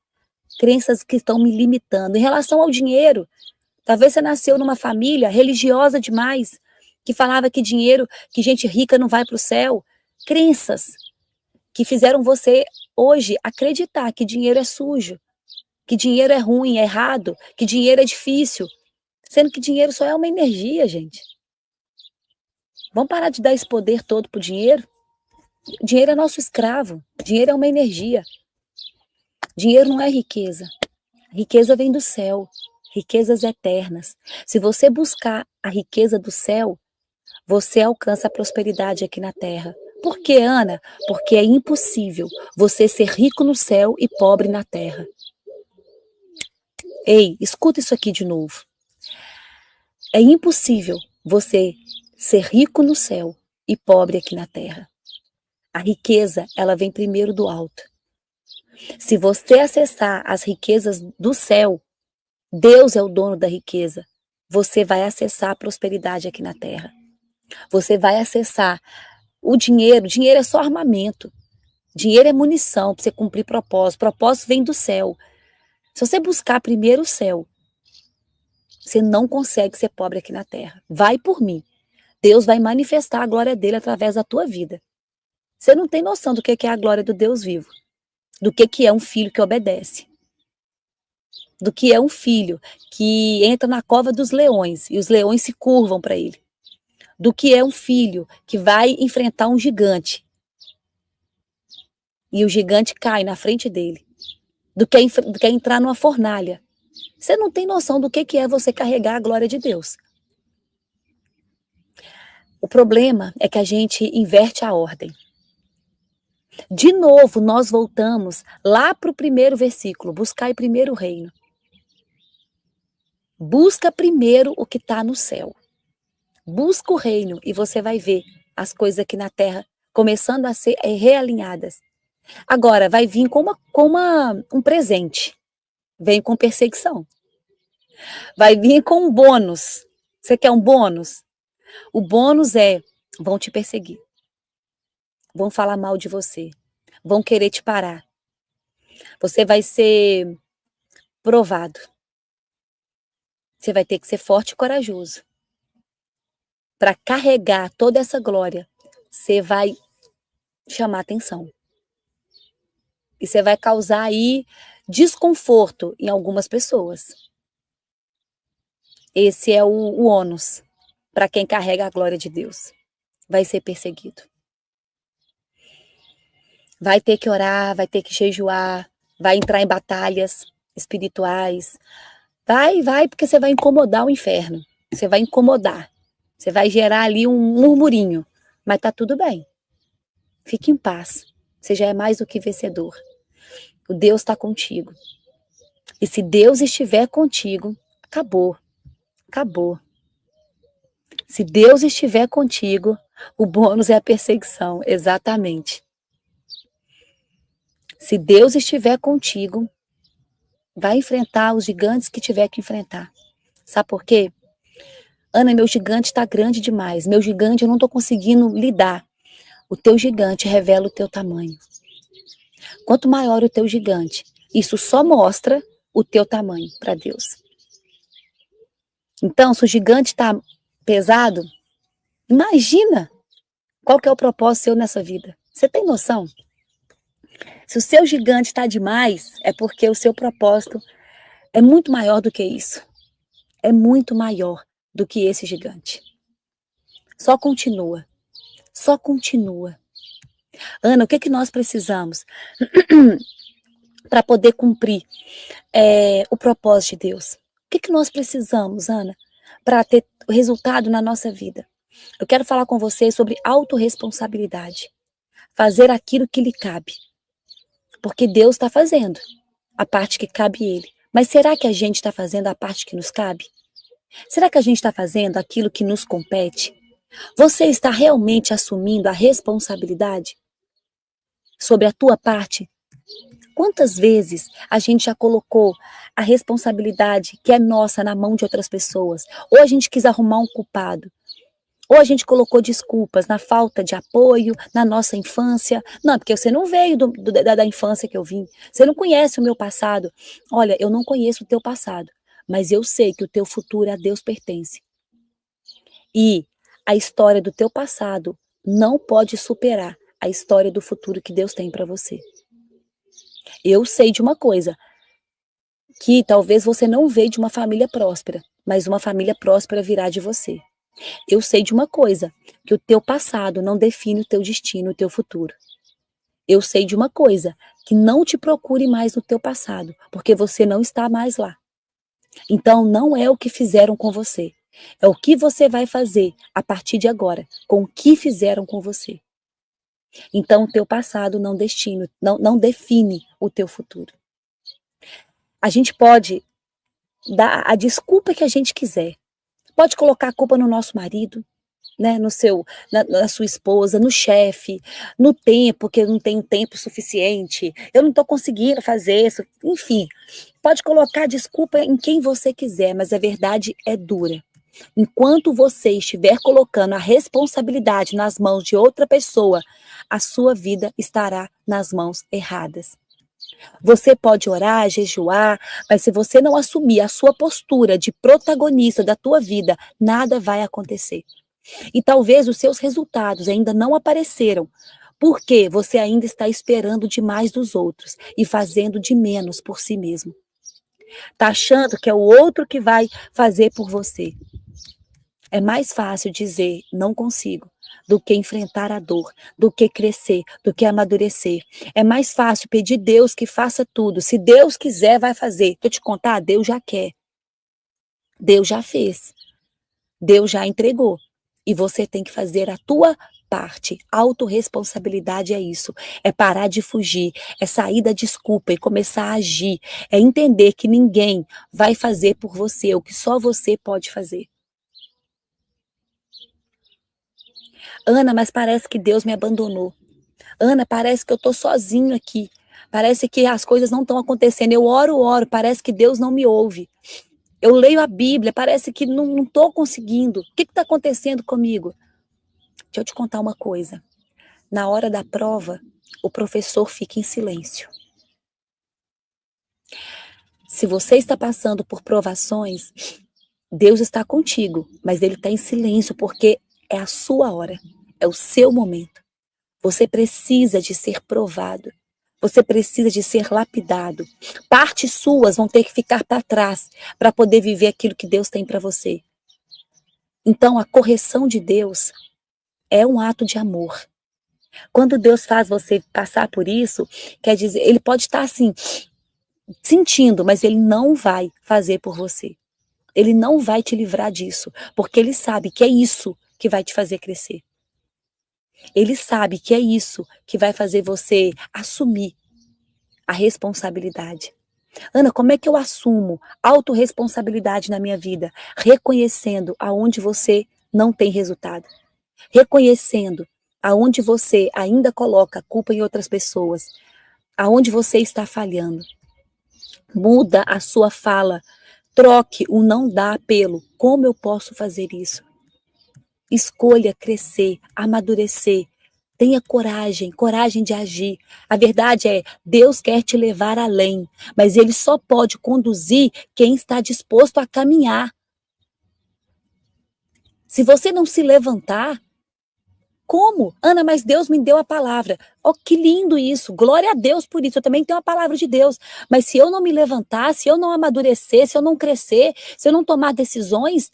Crenças que estão me limitando. Em relação ao dinheiro, talvez você nasceu numa família religiosa demais, que falava que dinheiro, que gente rica não vai para o céu. Crenças que fizeram você hoje acreditar que dinheiro é sujo, que dinheiro é ruim, é errado, que dinheiro é difícil, sendo que dinheiro só é uma energia, gente. Vamos parar de dar esse poder todo pro dinheiro? Dinheiro é nosso escravo, dinheiro é uma energia. Dinheiro não é riqueza. Riqueza vem do céu, riquezas eternas. Se você buscar a riqueza do céu, você alcança a prosperidade aqui na terra. Por quê, Ana? Porque é impossível você ser rico no céu e pobre na terra. Ei, escuta isso aqui de novo. É impossível você ser rico no céu e pobre aqui na terra. A riqueza, ela vem primeiro do alto. Se você acessar as riquezas do céu, Deus é o dono da riqueza. Você vai acessar a prosperidade aqui na terra. Você vai acessar o dinheiro. Dinheiro é só armamento. Dinheiro é munição para você cumprir propósito. Propósito vem do céu. Se você buscar primeiro o céu, você não consegue ser pobre aqui na terra. Vai por mim. Deus vai manifestar a glória dele através da tua vida. Você não tem noção do que é a glória do Deus vivo. Do que é um filho que obedece. Do que é um filho que entra na cova dos leões e os leões se curvam para ele. Do que é um filho que vai enfrentar um gigante e o gigante cai na frente dele. Do que é entrar numa fornalha. Você não tem noção do que é você carregar a glória de Deus. O problema é que a gente inverte a ordem. De novo, nós voltamos lá para o primeiro versículo, buscai primeiro o reino. Busca primeiro o que está no céu. Busca o reino e você vai ver as coisas aqui na terra começando a ser realinhadas. Agora, vai vir um presente. Vem com perseguição. Vai vir com um bônus. Você quer um bônus? O bônus vão te perseguir. Vão falar mal de você. Vão querer te parar. Você vai ser provado. Você vai ter que ser forte e corajoso. Para carregar toda essa glória, você vai chamar atenção. E você vai causar aí desconforto em algumas pessoas. Esse é o ônus para quem carrega a glória de Deus. Vai ser perseguido. Vai ter que orar, vai ter que jejuar, vai entrar em batalhas espirituais. Vai, porque você vai incomodar o inferno. Você vai incomodar. Você vai gerar ali um murmurinho. Mas tá tudo bem. Fique em paz. Você já é mais do que vencedor. O Deus está contigo. E se Deus estiver contigo, acabou. Acabou. Se Deus estiver contigo, o bônus é a perseguição. Exatamente. Se Deus estiver contigo, vai enfrentar os gigantes que tiver que enfrentar. Sabe por quê? Ana, meu gigante está grande demais. Meu gigante eu não estou conseguindo lidar. O teu gigante revela o teu tamanho. Quanto maior o teu gigante, isso só mostra o teu tamanho para Deus. Então, se o gigante está pesado, imagina qual que é o propósito seu nessa vida. Você tem noção? Se o seu gigante está demais, é porque o seu propósito é muito maior do que isso. É muito maior do que esse gigante. Só continua. Só continua. Ana, o que que nós precisamos para poder cumprir o propósito de Deus? O que que nós precisamos, Ana, para ter resultado na nossa vida? Eu quero falar com vocês sobre autorresponsabilidade. Fazer aquilo que lhe cabe. Porque Deus está fazendo a parte que cabe a Ele. Mas será que a gente está fazendo a parte que nos cabe? Será que a gente está fazendo aquilo que nos compete? Você está realmente assumindo a responsabilidade sobre a tua parte? Quantas vezes a gente já colocou a responsabilidade que é nossa na mão de outras pessoas? Ou a gente quis arrumar um culpado? Ou a gente colocou desculpas na falta de apoio, na nossa infância? Não, porque você não veio da infância que eu vim. Você não conhece o meu passado. Olha, eu não conheço o teu passado, mas eu sei que o teu futuro a Deus pertence. E a história do teu passado não pode superar a história do futuro que Deus tem para você. Eu sei de uma coisa, que talvez você não veio de uma família próspera, mas uma família próspera virá de você. Eu sei de uma coisa, que o teu passado não define o teu destino, o teu futuro. Eu sei de uma coisa, que não te procure mais no teu passado, porque você não está mais lá. Então não é o que fizeram com você, é o que você vai fazer a partir de agora, com o que fizeram com você. Então o teu passado não define o teu futuro. A gente pode dar a desculpa que a gente quiser. Pode colocar a culpa no nosso marido, né, na sua esposa, no chefe, no tempo, que eu não tenho tempo suficiente, eu não estou conseguindo fazer isso, enfim. Pode colocar desculpa em quem você quiser, mas a verdade é dura. Enquanto você estiver colocando a responsabilidade nas mãos de outra pessoa, a sua vida estará nas mãos erradas. Você pode orar, jejuar, mas se você não assumir a sua postura de protagonista da tua vida, nada vai acontecer. E talvez os seus resultados ainda não apareceram, porque você ainda está esperando demais dos outros e fazendo de menos por si mesmo. Está achando que é o outro que vai fazer por você. É mais fácil dizer não consigo do que enfrentar a dor, do que crescer, do que amadurecer. É mais fácil pedir a Deus que faça tudo. Se Deus quiser, vai fazer. Deixa eu te contar, Deus já quer. Deus já fez. Deus já entregou. E você tem que fazer a tua parte. Autorresponsabilidade é isso, é parar de fugir, é sair da desculpa e começar a agir, é entender que ninguém vai fazer por você o que só você pode fazer. Ana, mas parece que Deus me abandonou. Ana, parece que eu tô sozinho aqui. Parece que as coisas não estão acontecendo. Eu oro, parece que Deus não me ouve. Eu leio a Bíblia, parece que não tô conseguindo. O que está acontecendo comigo? Deixa eu te contar uma coisa. Na hora da prova, o professor fica em silêncio. Se você está passando por provações, Deus está contigo, mas Ele está em silêncio porque é a sua hora, é o seu momento. Você precisa de ser provado. Você precisa de ser lapidado. Partes suas vão ter que ficar para trás para poder viver aquilo que Deus tem para você. Então, a correção de Deus é um ato de amor. Quando Deus faz você passar por isso, quer dizer, Ele pode estar assim, sentindo, mas Ele não vai fazer por você. Ele não vai te livrar disso, porque Ele sabe que é isso que vai te fazer crescer. Ele sabe que é isso que vai fazer você assumir a responsabilidade. Ana, como é que eu assumo autorresponsabilidade na minha vida? Reconhecendo aonde você não tem resultado. Reconhecendo aonde você ainda coloca a culpa em outras pessoas. Aonde você está falhando. Muda a sua fala. Troque o não dá pelo como eu posso fazer isso. Escolha crescer, amadurecer. Tenha coragem, coragem de agir. A verdade é, Deus quer te levar além, mas Ele só pode conduzir quem está disposto a caminhar. Se você não se levantar, como? Ana, mas Deus me deu a palavra. Oh, que lindo isso, glória a Deus por isso, eu também tenho a palavra de Deus. Mas se eu não me levantar, se eu não amadurecer, se eu não crescer, se eu não tomar decisões,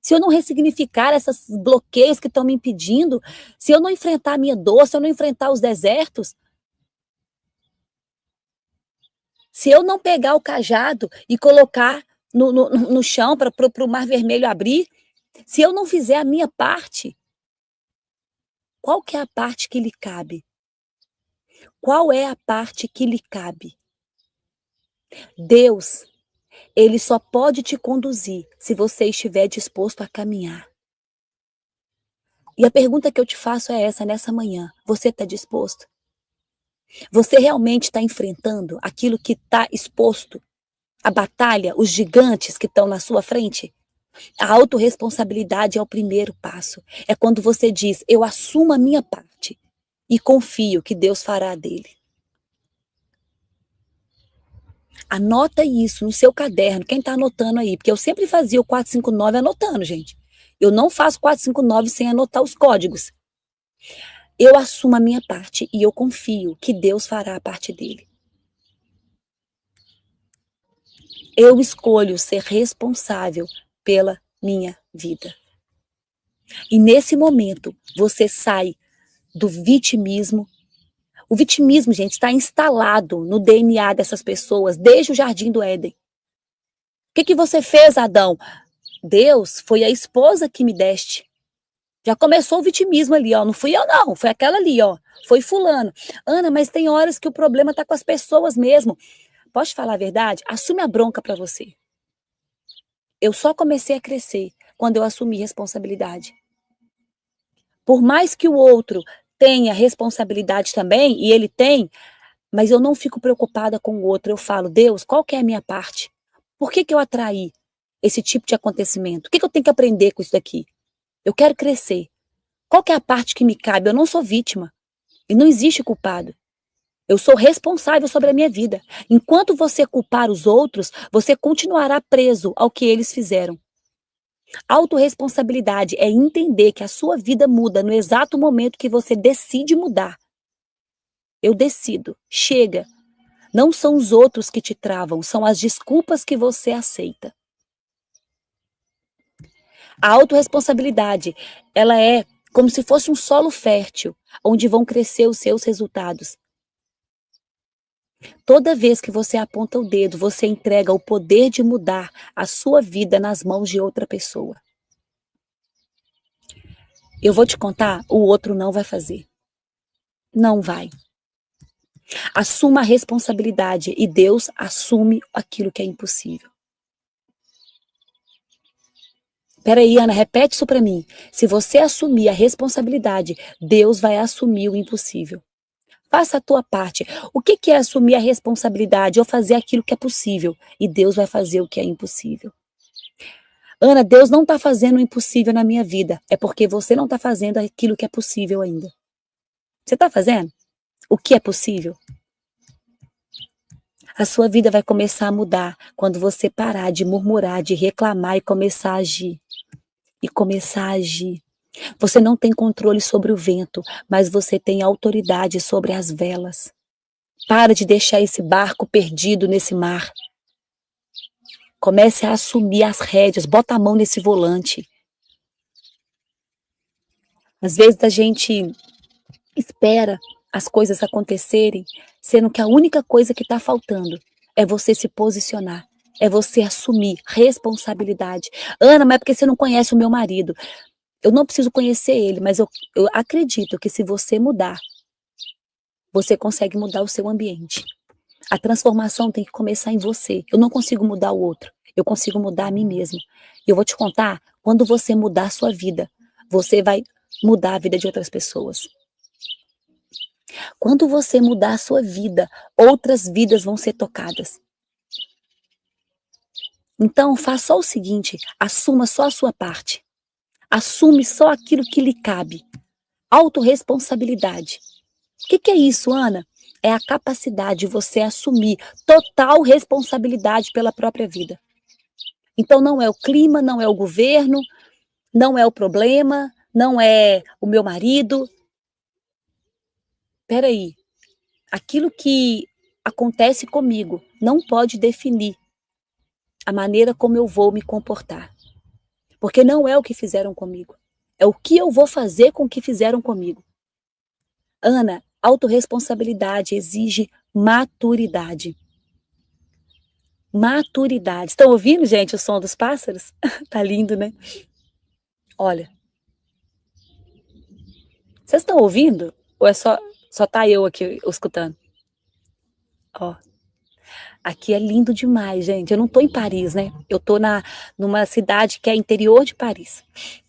se eu não ressignificar esses bloqueios que estão me impedindo, se eu não enfrentar a minha dor, se eu não enfrentar os desertos, se eu não pegar o cajado e colocar no chão para o mar vermelho abrir, se eu não fizer a minha parte, qual que é a parte que lhe cabe? Qual é a parte que lhe cabe? Deus, Ele só pode te conduzir se você estiver disposto a caminhar. E a pergunta que eu te faço é essa nessa manhã. Você está disposto? Você realmente está enfrentando aquilo que está exposto? A batalha, os gigantes que estão na sua frente? A autorresponsabilidade é o primeiro passo. É quando você diz, eu assumo a minha parte e confio que Deus fará a dele. Anota isso no seu caderno, quem está anotando aí, porque eu sempre fazia o 459 anotando, gente. Eu não faço 459 sem anotar os códigos. Eu assumo a minha parte e eu confio que Deus fará a parte dele. Eu escolho ser responsável pela minha vida. E nesse momento, você sai do vitimismo. O vitimismo, gente, está instalado no DNA dessas pessoas desde o Jardim do Éden. O que você fez, Adão? Deus, foi a esposa que me deste. Já começou o vitimismo ali, ó. Não fui eu, não. Foi aquela ali, ó. Foi fulano. Ana, mas tem horas que o problema está com as pessoas mesmo. Posso te falar a verdade? Assume a bronca para você. Eu só comecei a crescer quando eu assumi responsabilidade. Por mais que o outro tenha responsabilidade também, e ele tem, mas eu não fico preocupada com o outro. Eu falo, Deus, qual que é a minha parte? Por que eu atraí esse tipo de acontecimento? O que eu tenho que aprender com isso daqui? Eu quero crescer. Qual que é a parte que me cabe? Eu não sou vítima. E não existe culpado. Eu sou responsável sobre a minha vida. Enquanto você culpar os outros, você continuará preso ao que eles fizeram. Autorresponsabilidade é entender que a sua vida muda no exato momento que você decide mudar. Eu decido. Chega. Não são os outros que te travam, são as desculpas que você aceita. A autorresponsabilidade, ela é como se fosse um solo fértil, onde vão crescer os seus resultados. Toda vez que você aponta o dedo, você entrega o poder de mudar a sua vida nas mãos de outra pessoa. Eu vou te contar, o outro não vai fazer. Não vai. Assuma a responsabilidade e Deus assume aquilo que é impossível. Peraí, Ana, repete isso para mim. Se você assumir a responsabilidade, Deus vai assumir o impossível. Faça a tua parte. O que é assumir a responsabilidade ou fazer aquilo que é possível? E Deus vai fazer o que é impossível. Ana, Deus não está fazendo o impossível na minha vida. É porque você não está fazendo aquilo que é possível ainda. Você está fazendo o que é possível? A sua vida vai começar a mudar quando você parar de murmurar, de reclamar e começar a agir. E começar a agir. Você não tem controle sobre o vento, mas você tem autoridade sobre as velas. Para de deixar esse barco perdido nesse mar. Comece a assumir as rédeas, bota a mão nesse volante. Às vezes a gente espera as coisas acontecerem, sendo que a única coisa que está faltando é você se posicionar, é você assumir responsabilidade. Ana, mas é porque você não conhece o meu marido. Eu não preciso conhecer ele, mas eu acredito que se você mudar, você consegue mudar o seu ambiente. A transformação tem que começar em você. Eu não consigo mudar o outro, eu consigo mudar a mim mesmo. E eu vou te contar, quando você mudar a sua vida, você vai mudar a vida de outras pessoas. Quando você mudar a sua vida, outras vidas vão ser tocadas. Então, faça só o seguinte, assuma só a sua parte. Assume só aquilo que lhe cabe. Autorresponsabilidade. O que é isso, Ana? É a capacidade de você assumir total responsabilidade pela própria vida. Então não é o clima, não é o governo, não é o problema, não é o meu marido. Peraí, aquilo que acontece comigo não pode definir a maneira como eu vou me comportar. Porque não é o que fizeram comigo. É o que eu vou fazer com o que fizeram comigo. Ana, autorresponsabilidade exige maturidade. Maturidade. Estão ouvindo, gente, o som dos pássaros? Tá lindo, né? Olha. Vocês estão ouvindo? Ou é só tá eu aqui escutando? Ó. Aqui é lindo demais, gente. Eu não tô em Paris, né? Eu tô numa cidade que é interior de Paris.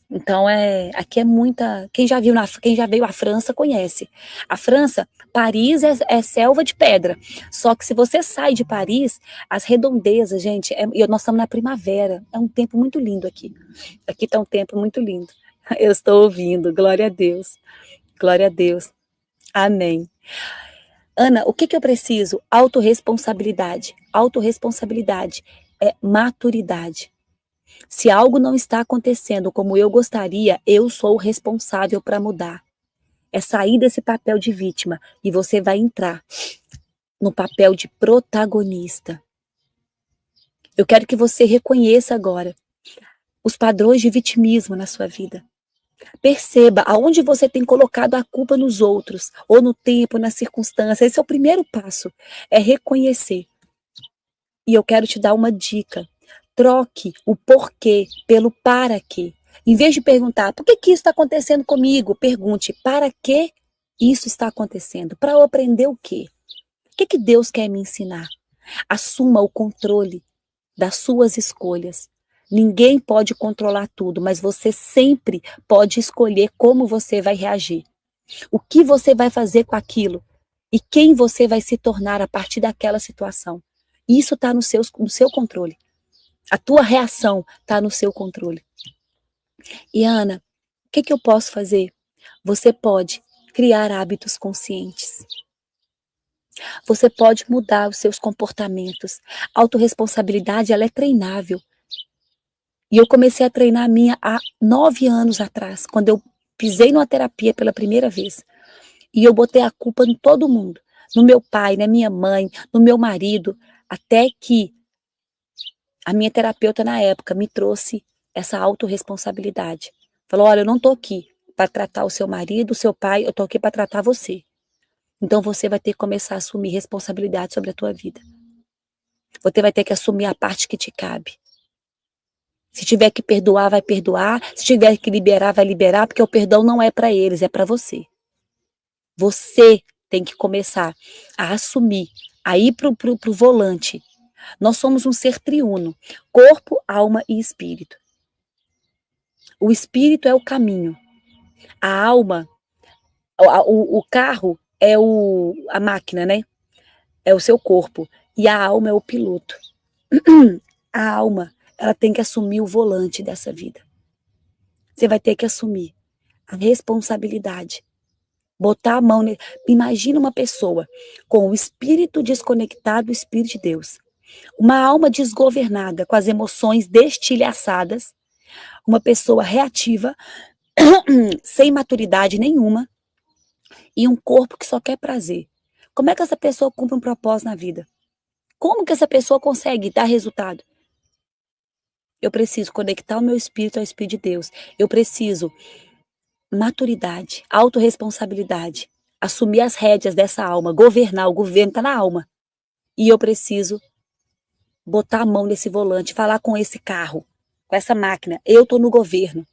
Então aqui é muita. Quem já veio à França conhece. A França, Paris é selva de pedra. Só que se você sai de Paris, as redondezas, gente, nós estamos na primavera. É um tempo muito lindo aqui. Aqui tá um tempo muito lindo. Eu estou ouvindo. Glória a Deus. Glória a Deus. Amém. Ana, o que eu preciso? Autorresponsabilidade. Autorresponsabilidade é maturidade. Se algo não está acontecendo como eu gostaria, eu sou o responsável para mudar. É sair desse papel de vítima e você vai entrar no papel de protagonista. Eu quero que você reconheça agora os padrões de vitimismo na sua vida. Perceba aonde você tem colocado a culpa nos outros, ou no tempo, na circunstância. Esse é o primeiro passo, é reconhecer. E eu quero te dar uma dica. Troque o porquê pelo para quê. Em vez de perguntar, por que isso está acontecendo comigo? Pergunte, para que isso está acontecendo? Para eu aprender o quê? O que Deus quer me ensinar? Assuma o controle das suas escolhas. Ninguém pode controlar tudo, mas você sempre pode escolher como você vai reagir. O que você vai fazer com aquilo e quem você vai se tornar a partir daquela situação. Isso está no seu controle. A tua reação está no seu controle. E Ana, o que eu posso fazer? Você pode criar hábitos conscientes. Você pode mudar os seus comportamentos. A autorresponsabilidade, ela é treinável. E eu comecei a treinar a minha há 9 anos atrás, quando eu pisei numa terapia pela primeira vez. E eu botei a culpa em todo mundo. No meu pai, na minha mãe, no meu marido. Até que a minha terapeuta na época me trouxe essa autorresponsabilidade. Falou, olha, eu não estou aqui para tratar o seu marido, o seu pai, eu estou aqui para tratar você. Então você vai ter que começar a assumir responsabilidade sobre a tua vida. Você vai ter que assumir a parte que te cabe. Se tiver que perdoar, vai perdoar. Se tiver que liberar, vai liberar, porque o perdão não é para eles, é para você. Você tem que começar a assumir, a ir pro volante. Nós somos um ser triuno, corpo, alma e espírito. O espírito é o caminho. A alma, o carro é a máquina, né? É o seu corpo. E a alma é o piloto. A alma, ela tem que assumir o volante dessa vida. Você vai ter que assumir a responsabilidade. Botar a mão nele. Imagina uma pessoa com o espírito desconectado do Espírito de Deus. Uma alma desgovernada, com as emoções destilhaçadas. Uma pessoa reativa, sem maturidade nenhuma. E um corpo que só quer prazer. Como é que essa pessoa cumpre um propósito na vida? Como que essa pessoa consegue dar resultado? Eu preciso conectar o meu espírito ao Espírito de Deus. Eu preciso maturidade, autorresponsabilidade, assumir as rédeas dessa alma, governar, o governo está na alma. E eu preciso botar a mão nesse volante, falar com esse carro, com essa máquina. Eu estou no governo.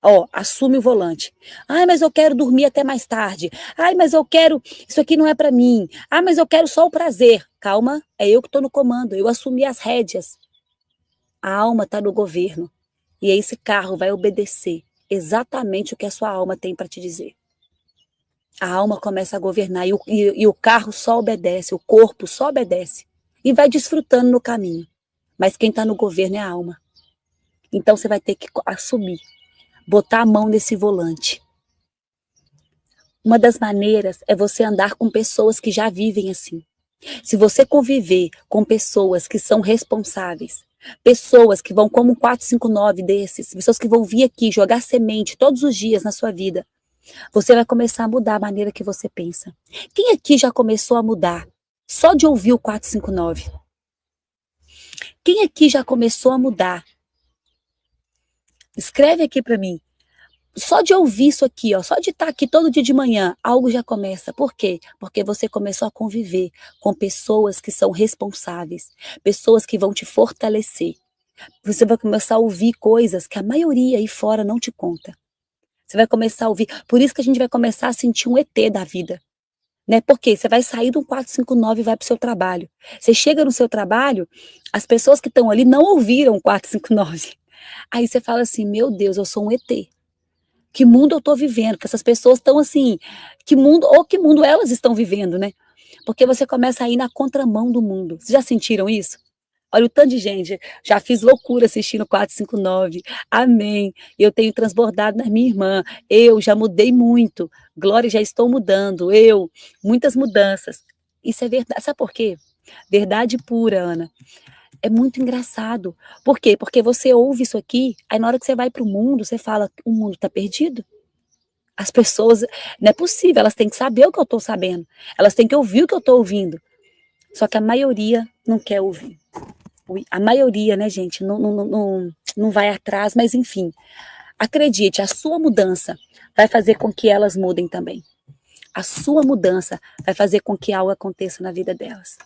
Ó, assume o volante. Ai, mas eu quero dormir até mais tarde. Ai, mas eu quero, isso aqui não é para mim. Ah, mas eu quero só o prazer. Calma, é eu que estou no comando, eu assumi as rédeas. A alma está no governo. E esse carro vai obedecer exatamente o que a sua alma tem para te dizer. A alma começa a governar e o carro só obedece, o corpo só obedece. E vai desfrutando no caminho. Mas quem está no governo é a alma. Então você vai ter que assumir, botar a mão nesse volante. Uma das maneiras é você andar com pessoas que já vivem assim. Se você conviver com pessoas que são responsáveis, pessoas que vão como um 459 desses, pessoas que vão vir aqui jogar semente todos os dias na sua vida, você vai começar a mudar a maneira que você pensa. Quem aqui já começou a mudar só de ouvir o 459? Quem aqui já começou a mudar? Escreve aqui para mim. Só de ouvir isso aqui, ó, só de estar aqui todo dia de manhã, algo já começa. Por quê? Porque você começou a conviver com pessoas que são responsáveis, pessoas que vão te fortalecer. Você vai começar a ouvir coisas que a maioria aí fora não te conta. Você vai começar a ouvir, por isso que a gente vai começar a sentir um ET da vida. Né? Porque você vai sair do 459 e vai para o seu trabalho. Você chega no seu trabalho, as pessoas que estão ali não ouviram o 459. Aí você fala assim, meu Deus, eu sou um ET. Que mundo eu estou vivendo? Que essas pessoas estão assim, que mundo elas estão vivendo, né? Porque você começa a ir na contramão do mundo. Vocês já sentiram isso? Olha o tanto de gente, já fiz loucura assistindo 459, amém. Eu tenho transbordado na minha irmã, eu já mudei muito, Glória, já estou mudando, muitas mudanças. Isso é verdade, sabe por quê? Verdade pura, Ana. É muito engraçado. Por quê? Porque você ouve isso aqui, aí na hora que você vai para o mundo, você fala, o mundo está perdido? As pessoas, não é possível, elas têm que saber o que eu estou sabendo, elas têm que ouvir o que eu estou ouvindo. Só que a maioria não quer ouvir. A maioria, né, gente, não vai atrás, mas enfim, acredite, a sua mudança vai fazer com que elas mudem também. A sua mudança vai fazer com que algo aconteça na vida delas.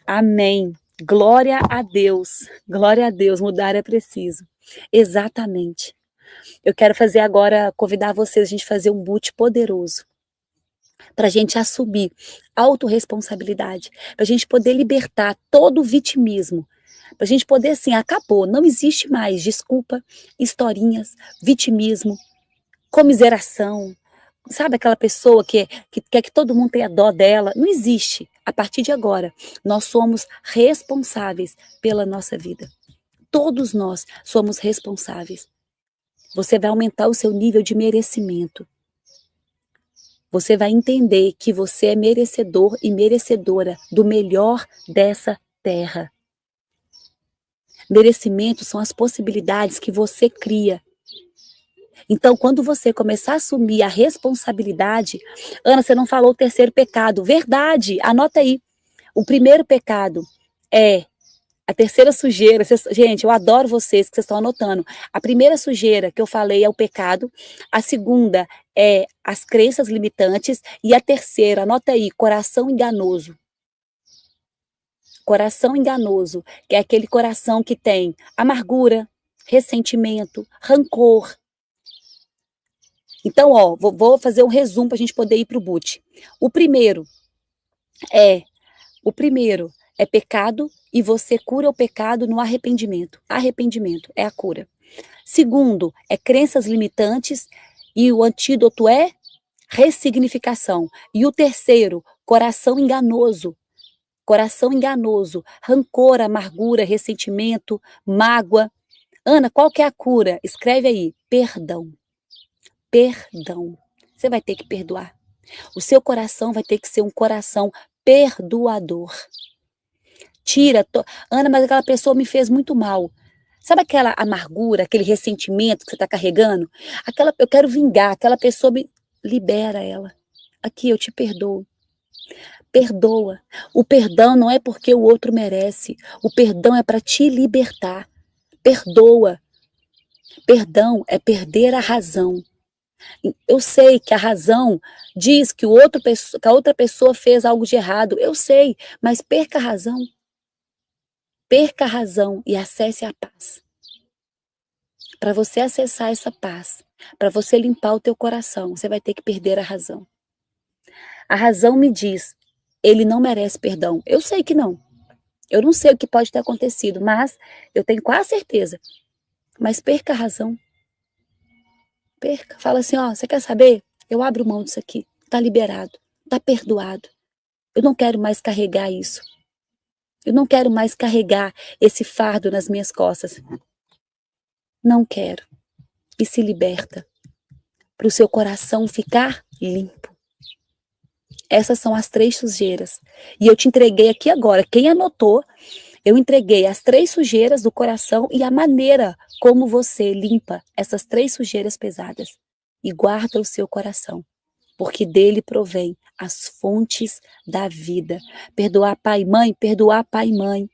Amém. Glória a Deus, mudar é preciso. Exatamente. Eu quero fazer agora, convidar vocês a gente fazer um boot poderoso, para a gente assumir autorresponsabilidade, para a gente poder libertar todo o vitimismo, para a gente poder assim, acabou, não existe mais desculpa, historinhas, vitimismo, comiseração, sabe aquela pessoa que quer que todo mundo tenha dó dela, não existe. A partir de agora, nós somos responsáveis pela nossa vida. Todos nós somos responsáveis. Você vai aumentar o seu nível de merecimento. Você vai entender que você é merecedor e merecedora do melhor dessa terra. Merecimento são as possibilidades que você cria. Então, quando você começar a assumir a responsabilidade, Ana, você não falou o terceiro pecado. Verdade, anota aí. O primeiro pecado é a terceira sujeira. Gente, eu adoro vocês que vocês estão anotando. A primeira sujeira que eu falei é o pecado. A segunda é as crenças limitantes. E a terceira, anota aí, coração enganoso. Coração enganoso, que é aquele coração que tem amargura, ressentimento, rancor. Então, ó, vou fazer um resumo para a gente poder ir para o boot. O primeiro é pecado e você cura o pecado no arrependimento. Arrependimento é a cura. Segundo, é crenças limitantes e o antídoto é ressignificação. E o terceiro, coração enganoso. Coração enganoso, rancor, amargura, ressentimento, mágoa. Ana, qual que é a cura? Escreve aí, perdão. Perdão. Você vai ter que perdoar. O seu coração vai ter que ser um coração perdoador. Ana, mas aquela pessoa me fez muito mal. Sabe aquela amargura, aquele ressentimento que você está carregando? Eu quero vingar, aquela pessoa libera ela. Aqui, eu te perdoo. Perdoa. O perdão não é porque o outro merece. O perdão é para te libertar. Perdoa. Perdão é perder a razão. Eu sei que a razão diz que a outra pessoa fez algo de errado. Eu sei, mas perca a razão. Perca a razão e acesse a paz. Para você acessar essa paz, para você limpar o teu coração, você vai ter que perder a razão. A razão me diz, ele não merece perdão. Eu sei que não. Eu não sei o que pode ter acontecido, mas eu tenho quase certeza. Mas perca a razão. Perca. Fala assim, ó, você quer saber? Eu abro mão disso aqui. Tá liberado. Tá perdoado. Eu não quero mais carregar isso. Eu não quero mais carregar esse fardo nas minhas costas. Não quero. E se liberta. Para o seu coração ficar limpo. Essas são as 3 sujeiras. E eu te entreguei aqui agora. Quem anotou, eu entreguei as 3 sujeiras do coração e a maneira como você limpa essas 3 sujeiras pesadas. E guarda o seu coração. Porque dele provém as fontes da vida. Perdoar pai e mãe, perdoar pai e mãe.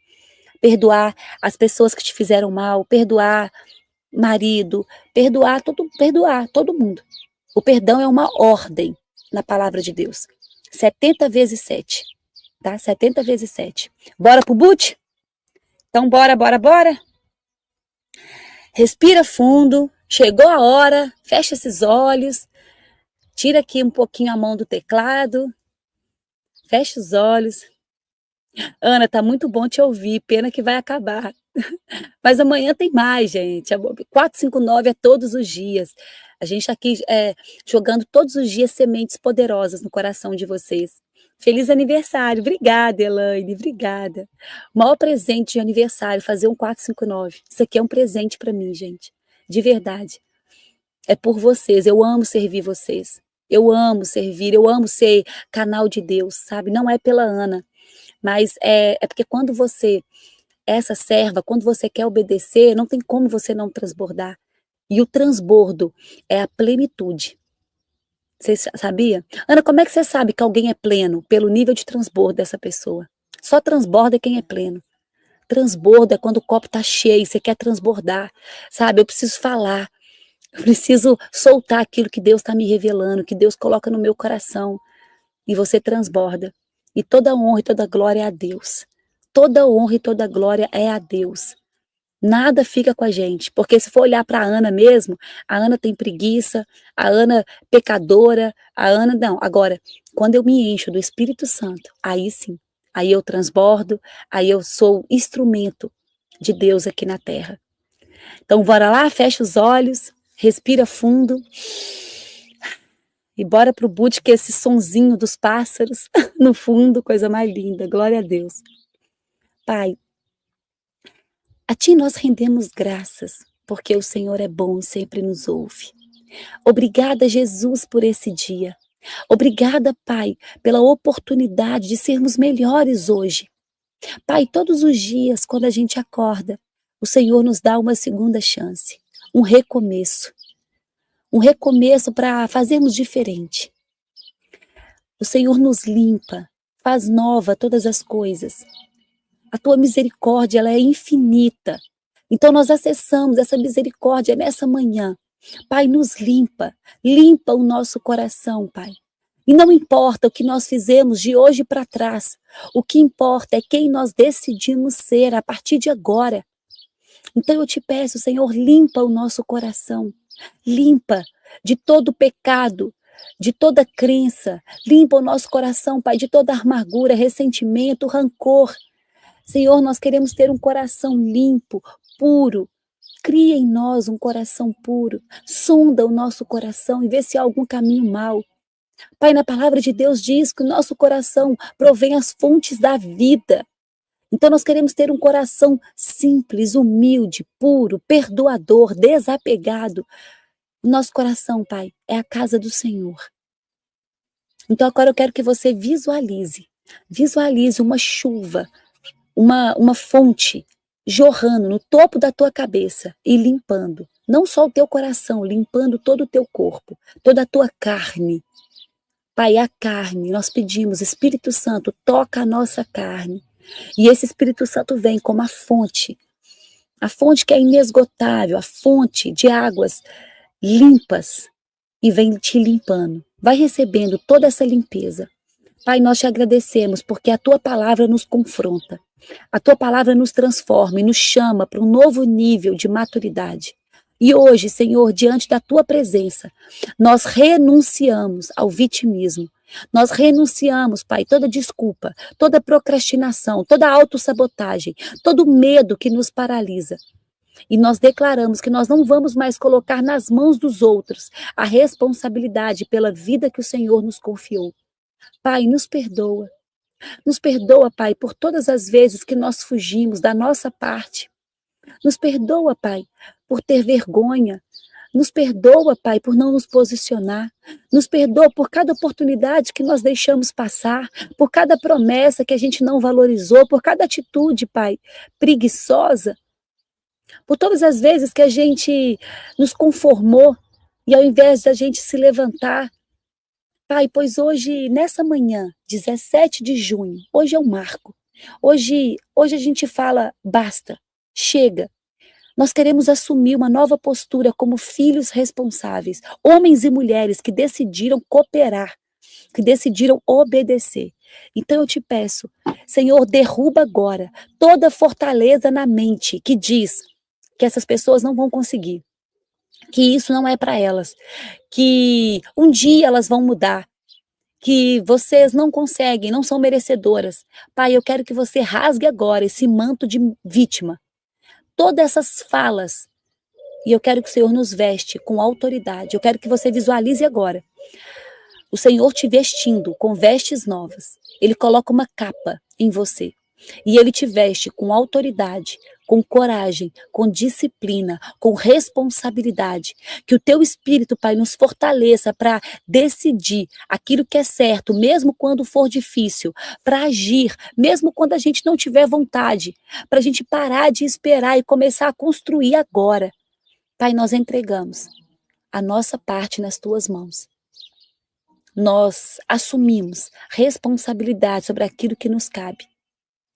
Perdoar as pessoas que te fizeram mal, perdoar marido, perdoar todo mundo. O perdão é uma ordem na palavra de Deus. 70 vezes 7, tá? 70 vezes 7. Bora pro boot? Então bora. Respira fundo, chegou a hora, fecha esses olhos, tira aqui um pouquinho a mão do teclado, fecha os olhos. Ana, tá muito bom te ouvir, pena que vai acabar. Mas amanhã tem mais, gente. 459 é todos os dias. A gente está aqui jogando todos os dias sementes poderosas no coração de vocês. Feliz aniversário. Obrigada, Elaine. Obrigada. O maior presente de aniversário, fazer um 459. Isso aqui é um presente para mim, gente. De verdade. É por vocês. Eu amo servir vocês. Eu amo servir. Eu amo ser canal de Deus, sabe? Não é pela Ana. Mas é porque quando você... Essa serva, quando você quer obedecer, não tem como você não transbordar. E o transbordo é a plenitude. Você sabia? Ana, como é que você sabe que alguém é pleno? Pelo nível de transbordo dessa pessoa. Só transborda quem é pleno. Transbordo é quando o copo tá cheio, você quer transbordar. Sabe, eu preciso falar. Eu preciso soltar aquilo que Deus está me revelando, que Deus coloca no meu coração. E você transborda. E toda honra e toda glória é a Deus. Toda honra e toda glória é a Deus. Nada fica com a gente, porque se for olhar para a Ana mesmo, a Ana tem preguiça, a Ana pecadora, a Ana não. Agora, quando eu me encho do Espírito Santo, aí sim, aí eu transbordo, aí eu sou instrumento de Deus aqui na terra. Então, bora lá, fecha os olhos, respira fundo e bora pro boot, que é esse sonzinho dos pássaros no fundo, coisa mais linda, glória a Deus. Pai, a Ti nós rendemos graças, porque o Senhor é bom e sempre nos ouve. Obrigada, Jesus, por esse dia. Obrigada, Pai, pela oportunidade de sermos melhores hoje. Pai, todos os dias, quando a gente acorda, o Senhor nos dá uma segunda chance, um recomeço. Um recomeço para fazermos diferente. O Senhor nos limpa, faz nova todas as coisas. A tua misericórdia, ela é infinita. Então nós acessamos essa misericórdia nessa manhã. Pai, nos limpa. Limpa o nosso coração, Pai. E não importa o que nós fizemos de hoje para trás, o que importa é quem nós decidimos ser a partir de agora. Então eu te peço, Senhor, limpa o nosso coração, limpa de todo pecado, de toda crença, limpa o nosso coração, Pai, de toda amargura, ressentimento, rancor. Senhor, nós queremos ter um coração limpo, puro. Cria em nós um coração puro, sonda o nosso coração e vê se há algum caminho mau. Pai, na palavra de Deus diz que o nosso coração provém as fontes da vida. Então nós queremos ter um coração simples, humilde, puro, perdoador, desapegado. O nosso coração, Pai, é a casa do Senhor. Então agora eu quero que você visualize uma chuva, uma fonte jorrando no topo da tua cabeça e limpando, não só o teu coração, limpando todo o teu corpo, toda a tua carne. Pai, a carne, nós pedimos, Espírito Santo, toca a nossa carne. E esse Espírito Santo vem como a fonte que é inesgotável, a fonte de águas limpas, e vem te limpando. Vai recebendo toda essa limpeza. Pai, nós te agradecemos porque a tua palavra nos confronta. A tua palavra nos transforma e nos chama para um novo nível de maturidade. E hoje, Senhor, diante da tua presença, nós renunciamos ao vitimismo. Nós renunciamos, Pai, toda desculpa, toda procrastinação, toda autossabotagem, todo medo que nos paralisa. E nós declaramos que nós não vamos mais colocar nas mãos dos outros a responsabilidade pela vida que o Senhor nos confiou. Pai, nos perdoa. Nos perdoa, Pai, por todas as vezes que nós fugimos da nossa parte. Nos perdoa, Pai, por ter vergonha. Nos perdoa, Pai, por não nos posicionar. Nos perdoa por cada oportunidade que nós deixamos passar, por cada promessa que a gente não valorizou, por cada atitude, Pai, preguiçosa, por todas as vezes que a gente nos conformou e ao invés da gente se levantar. Pai, pois hoje, nessa manhã, 17 de junho, hoje é um marco. Hoje a gente fala, basta, chega. Nós queremos assumir uma nova postura como filhos responsáveis, homens e mulheres que decidiram cooperar, que decidiram obedecer. Então eu te peço, Senhor, derruba agora toda fortaleza na mente que diz que essas pessoas não vão conseguir, que isso não é para elas, que um dia elas vão mudar, que vocês não conseguem, não são merecedoras. Pai, eu quero que você rasgue agora esse manto de vítima, todas essas falas, e eu quero que o Senhor nos veste com autoridade. Eu quero que você visualize agora o Senhor te vestindo com vestes novas. Ele coloca uma capa em você e ele te veste com autoridade, com coragem, com disciplina, com responsabilidade. Que o teu espírito, Pai, nos fortaleça para decidir aquilo que é certo, mesmo quando for difícil, para agir, mesmo quando a gente não tiver vontade, para a gente parar de esperar e começar a construir agora. Pai, nós entregamos a nossa parte nas tuas mãos. Nós assumimos responsabilidade sobre aquilo que nos cabe.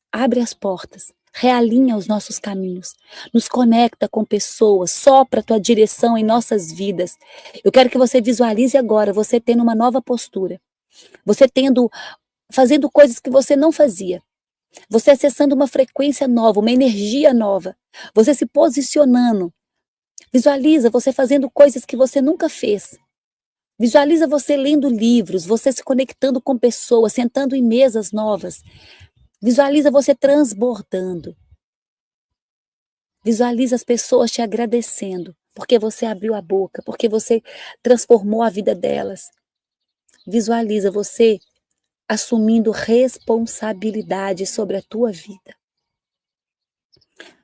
Abre as portas, realinha os nossos caminhos, nos conecta com pessoas, sopra a tua direção em nossas vidas. Eu quero que você visualize agora você tendo uma nova postura, você fazendo coisas que você não fazia, você acessando uma frequência nova, uma energia nova, você se posicionando. Visualiza você fazendo coisas que você nunca fez. Visualiza você lendo livros, você se conectando com pessoas, sentando em mesas novas. Visualiza você transbordando. Visualiza as pessoas te agradecendo, porque você abriu a boca, porque você transformou a vida delas. Visualiza você assumindo responsabilidade sobre a tua vida.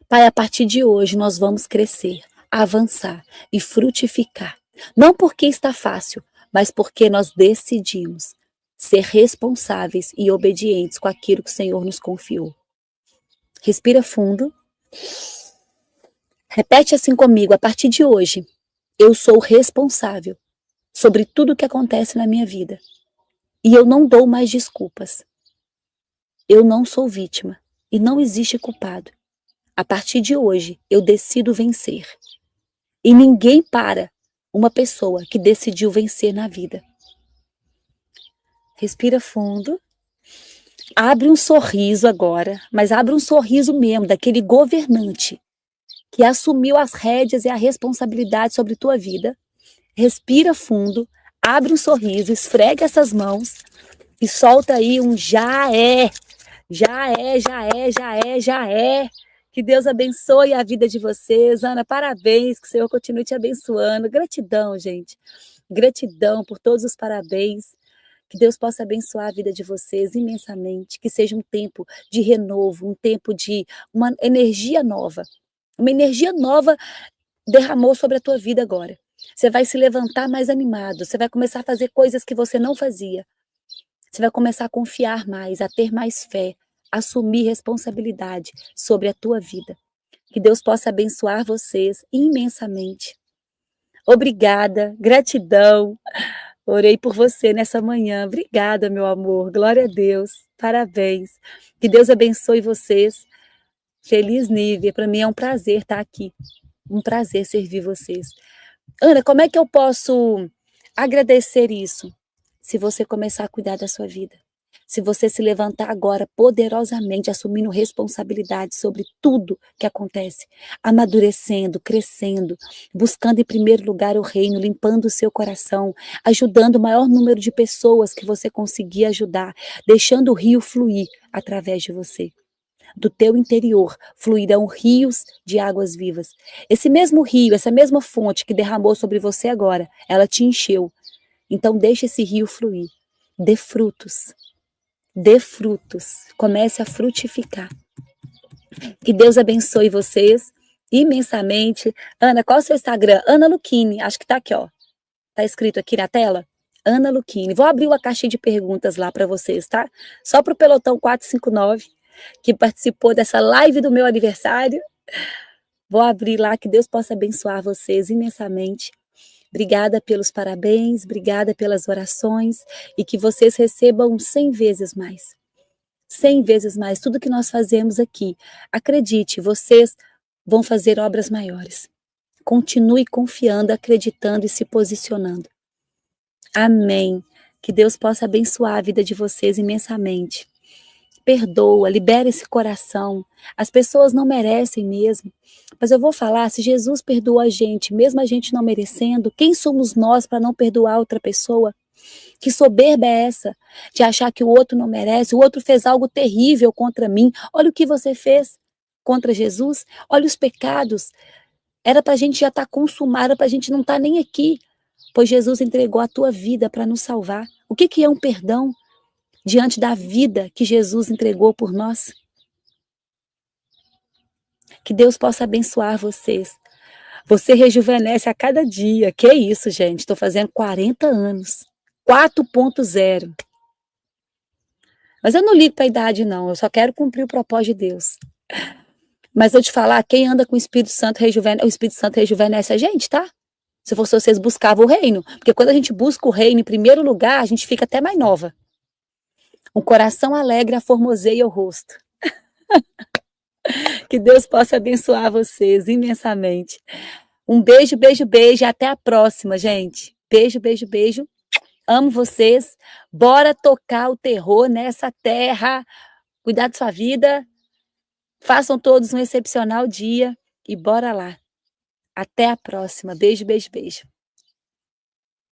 Pai, a partir de hoje nós vamos crescer, avançar e frutificar. Não porque está fácil, mas porque nós decidimos ser responsáveis e obedientes com aquilo que o Senhor nos confiou. Respira fundo. Repete assim comigo, a partir de hoje, eu sou responsável sobre tudo o que acontece na minha vida. E eu não dou mais desculpas. Eu não sou vítima e não existe culpado. A partir de hoje, eu decido vencer. E ninguém para uma pessoa que decidiu vencer na vida. Respira fundo. Abre um sorriso agora, mas abre um sorriso mesmo, daquele governante que assumiu as rédeas e a responsabilidade sobre tua vida. Respira fundo, abre um sorriso, esfrega essas mãos e solta aí um já é, já é, já é, já é, já é. Que Deus abençoe a vida de vocês. Ana, parabéns, que o Senhor continue te abençoando. Gratidão, gente. Gratidão por todos os parabéns. Que Deus possa abençoar a vida de vocês imensamente, que seja um tempo de renovo, um tempo de uma energia nova. Uma energia nova derramou sobre a tua vida agora. Você vai se levantar mais animado, você vai começar a fazer coisas que você não fazia. Você vai começar a confiar mais, a ter mais fé, a assumir responsabilidade sobre a tua vida. Que Deus possa abençoar vocês imensamente. Obrigada, gratidão. Orei por você nessa manhã. Obrigada, meu amor. Glória a Deus. Parabéns. Que Deus abençoe vocês. Feliz Nívia. Para mim é um prazer estar aqui. Um prazer servir vocês. Ana, como é que eu posso agradecer isso? Se você começar a cuidar da sua vida. Se você se levantar agora poderosamente, assumindo responsabilidade sobre tudo que acontece, amadurecendo, crescendo, buscando em primeiro lugar o reino, limpando o seu coração, ajudando o maior número de pessoas que você conseguir ajudar, deixando o rio fluir através de você. Do teu interior fluirão rios de águas vivas. Esse mesmo rio, essa mesma fonte que derramou sobre você agora, ela te encheu. Então deixe esse rio fluir. Dê frutos. Dê frutos. Comece a frutificar. Que Deus abençoe vocês imensamente. Ana, qual é o seu Instagram? Ana Luchini. Acho que tá aqui, ó. Tá escrito aqui na tela? Ana Luchini. Vou abrir uma caixinha de perguntas lá para vocês, tá? Só pro pelotão 459 que participou dessa live do meu aniversário. Vou abrir lá, que Deus possa abençoar vocês imensamente. Obrigada pelos parabéns, obrigada pelas orações e que vocês recebam 100 vezes mais. 100 vezes mais. Tudo que nós fazemos aqui, acredite, vocês vão fazer obras maiores. Continue confiando, acreditando e se posicionando. Amém. Que Deus possa abençoar a vida de vocês imensamente. Perdoa, libera esse coração. As pessoas não merecem mesmo. Mas eu vou falar, se Jesus perdoou a gente, mesmo a gente não merecendo, quem somos nós para não perdoar outra pessoa? Que soberba é essa? De achar que o outro não merece, o outro fez algo terrível contra mim. Olha o que você fez contra Jesus. Olha os pecados. Era para a gente já estar consumado, era para a gente não estar nem aqui. Pois Jesus entregou a tua vida para nos salvar. O que é um perdão diante da vida que Jesus entregou por nós? Que Deus possa abençoar vocês. Você rejuvenesce a cada dia. Que isso, gente? Estou fazendo 40 anos. 4.0. Mas eu não ligo para a idade, não. Eu só quero cumprir o propósito de Deus. Mas eu te falar, quem anda com o Espírito Santo rejuvenesce, o Espírito Santo rejuvenesce a gente, tá? Se fosse vocês buscavam o reino. Porque quando a gente busca o reino em primeiro lugar, a gente fica até mais nova. Um coração alegre aformoseia o rosto. Que Deus possa abençoar vocês imensamente. Um beijo, beijo, beijo. Até a próxima, gente. Beijo, beijo, beijo. Amo vocês. Bora tocar o terror nessa terra. Cuidar da sua vida. Façam todos um excepcional dia. E bora lá. Até a próxima. Beijo, beijo, beijo.